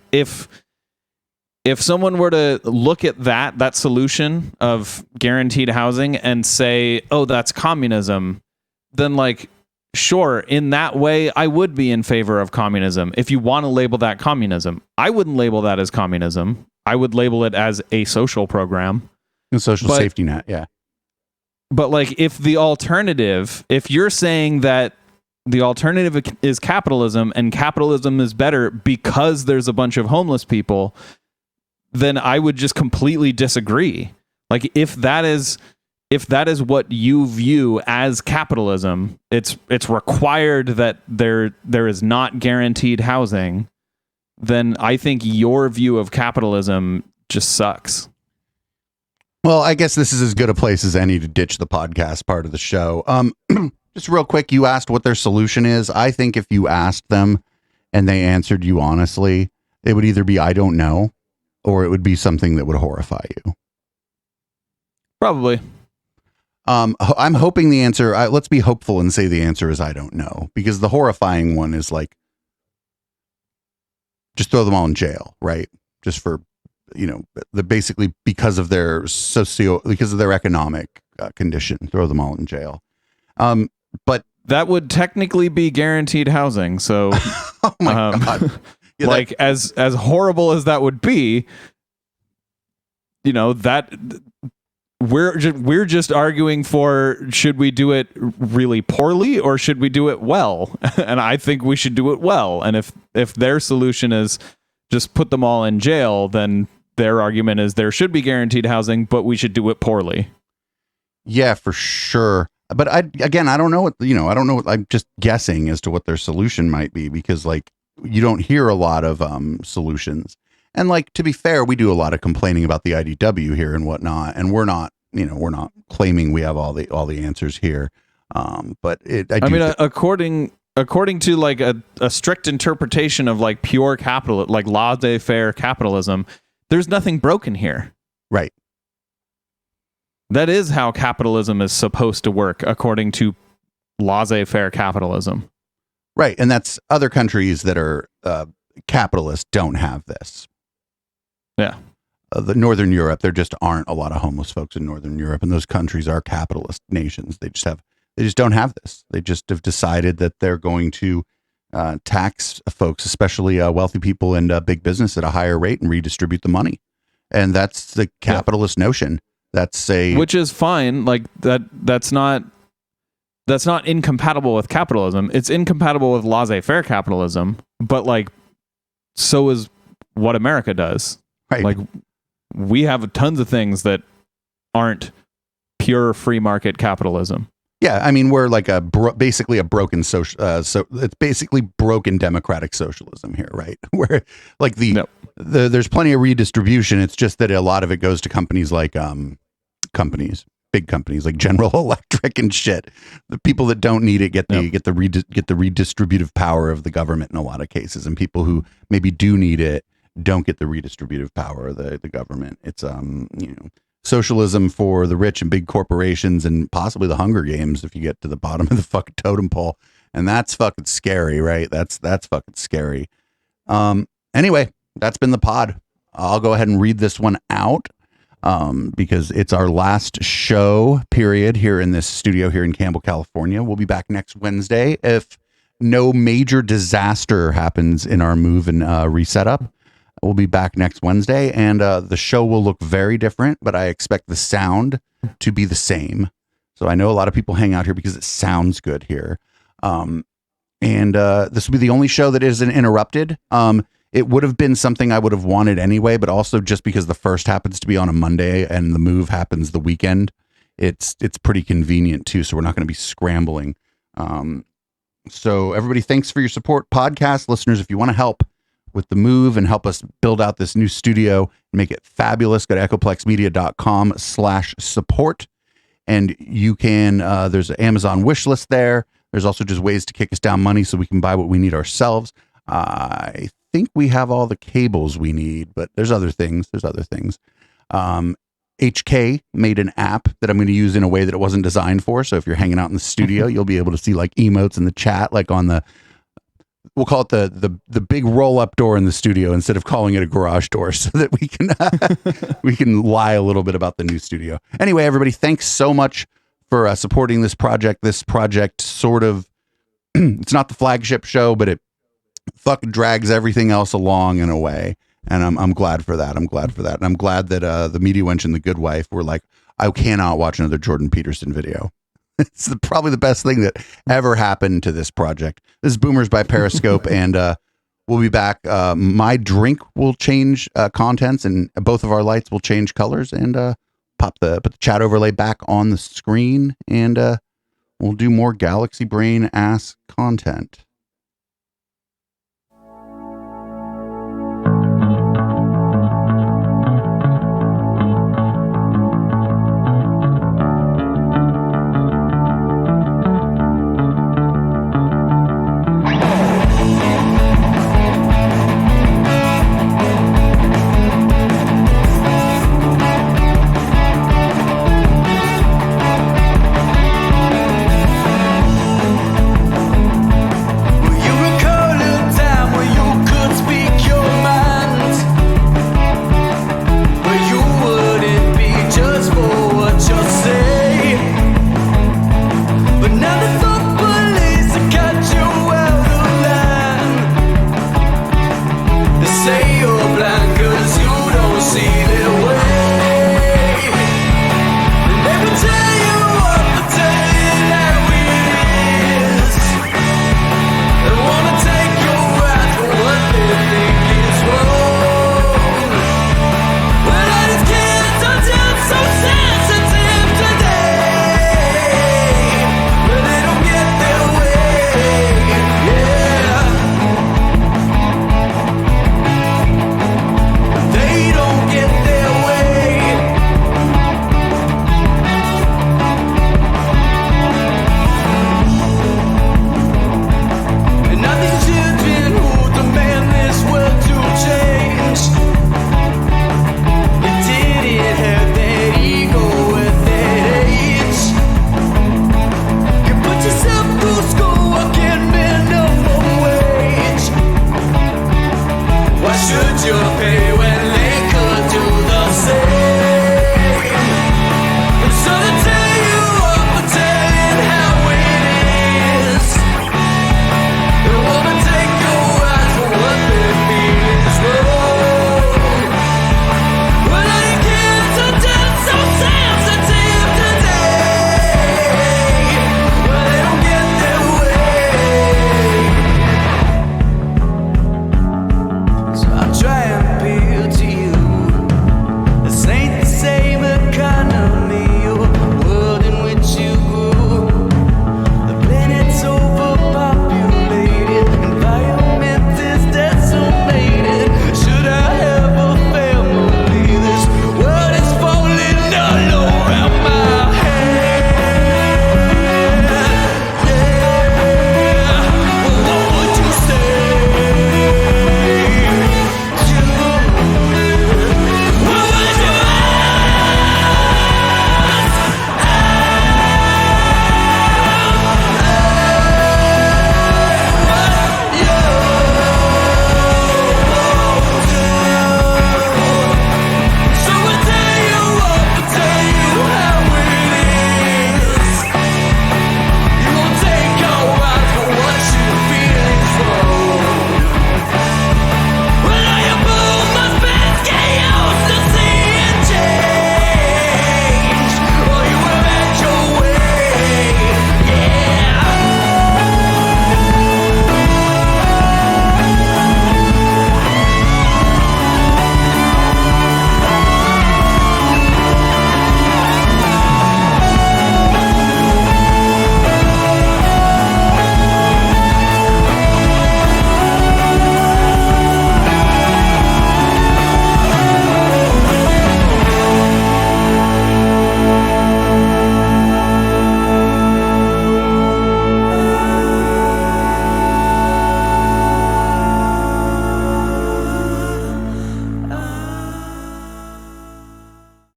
If someone were to look at that solution of guaranteed housing and say, oh, that's communism, then like, sure, in that way, I would be in favor of communism. If you want to label that communism, I wouldn't label that as communism. I would label it as a social program. A social safety net, yeah. But like, if you're saying that the alternative is capitalism and capitalism is better because there's a bunch of homeless people, then I would just completely disagree. Like, if that is what you view as capitalism, it's required that there is not guaranteed housing, then I think your view of capitalism just sucks. Well, I guess this is as good a place as any to ditch the podcast part of the show. Just real quick, you asked what their solution is. I think if you asked them and they answered you honestly, it would either be I don't know, or it would be something that would horrify you. Probably. I'm hoping the answer, let's be hopeful and say the answer is I don't know, because the horrifying one is like, just throw them all in jail, right? Just for, basically because of their economic condition, throw them all in jail. But that would technically be guaranteed housing. So, oh my God. Yeah, like as horrible as that would be, that we're just arguing for, should we do it really poorly or should we do it well? And I think we should do it well. And if their solution is just put them all in jail, then their argument is there should be guaranteed housing, but we should do it poorly. Yeah, for sure. But I don't know what, I'm just guessing as to what their solution might be, because like, you don't hear a lot of solutions. And like, to be fair, we do a lot of complaining about the IDW here and whatnot, and we're not claiming we have all the answers here. But according to like a strict interpretation of like pure capital, like laissez-faire capitalism, there's nothing broken here. Right. That is how capitalism is supposed to work, according to laissez-faire capitalism. Right. And that's other countries that are capitalist don't have this. Yeah. The Northern Europe, there just aren't a lot of homeless folks in Northern Europe, and those countries are capitalist nations. They just don't have this. They just have decided that they're going to tax folks, especially wealthy people and big business, at a higher rate and redistribute the money. And that's the capitalist notion. Which is fine. Like that's not incompatible with capitalism. It's incompatible with laissez-faire capitalism, but like, so is what America does. Right. Like, we have tons of things that aren't pure free market capitalism. Yeah, I mean, we're like basically a broken social. So it's basically broken democratic socialism here, right? Where like there's plenty of redistribution. It's just that a lot of it goes to companies like big companies like General Electric and shit. The people that don't need it get the redistributive power of the government in a lot of cases, and people who maybe do need it don't get the redistributive power of the government. It's socialism for the rich and big corporations, and possibly the Hunger Games if you get to the bottom of the fucking totem pole, and that's fucking scary, right? That's fucking scary. Anyway, that's been the pod. I'll go ahead and read this one out. Because it's our last show period here in this studio here in Campbell, California. We'll be back next Wednesday if no major disaster happens in our move and reset up. We'll be back next Wednesday, and the show will look very different, but I expect the sound to be the same. So I know a lot of people hang out here because it sounds good here. And this will be the only show that isn't interrupted. It would have been something I would have wanted anyway, but also just because the first happens to be on a Monday and the move happens the weekend, it's pretty convenient too. So we're not going to be scrambling. So everybody, thanks for your support. Podcast listeners, if you want to help with the move and help us build out this new studio and make it fabulous, go to echoplexmedia.com/support. and you can, there's an Amazon wish list there. There's also just ways to kick us down money so we can buy what we need ourselves. I think we have all the cables we need, but there's other things. HK made an app that I'm going to use in a way that it wasn't designed for. So if you're hanging out in the studio, you'll be able to see like emotes in the chat, like on the, we'll call it the big roll up door in the studio instead of calling it a garage door, so that we can we can lie a little bit about the new studio. Anyway, everybody, thanks so much for supporting this project. This project sort of it's not the flagship show, but it fucking drags everything else along in a way. And I'm glad for that. And I'm glad that the Media Wench and the Good Wife were like, I cannot watch another Jordan Peterson video. It's probably the best thing that ever happened to this project. This is Boomers by Periscope, and we'll be back. My drink will change contents, and both of our lights will change colors, and put the chat overlay back on the screen, and we'll do more Galaxy Brain ass content.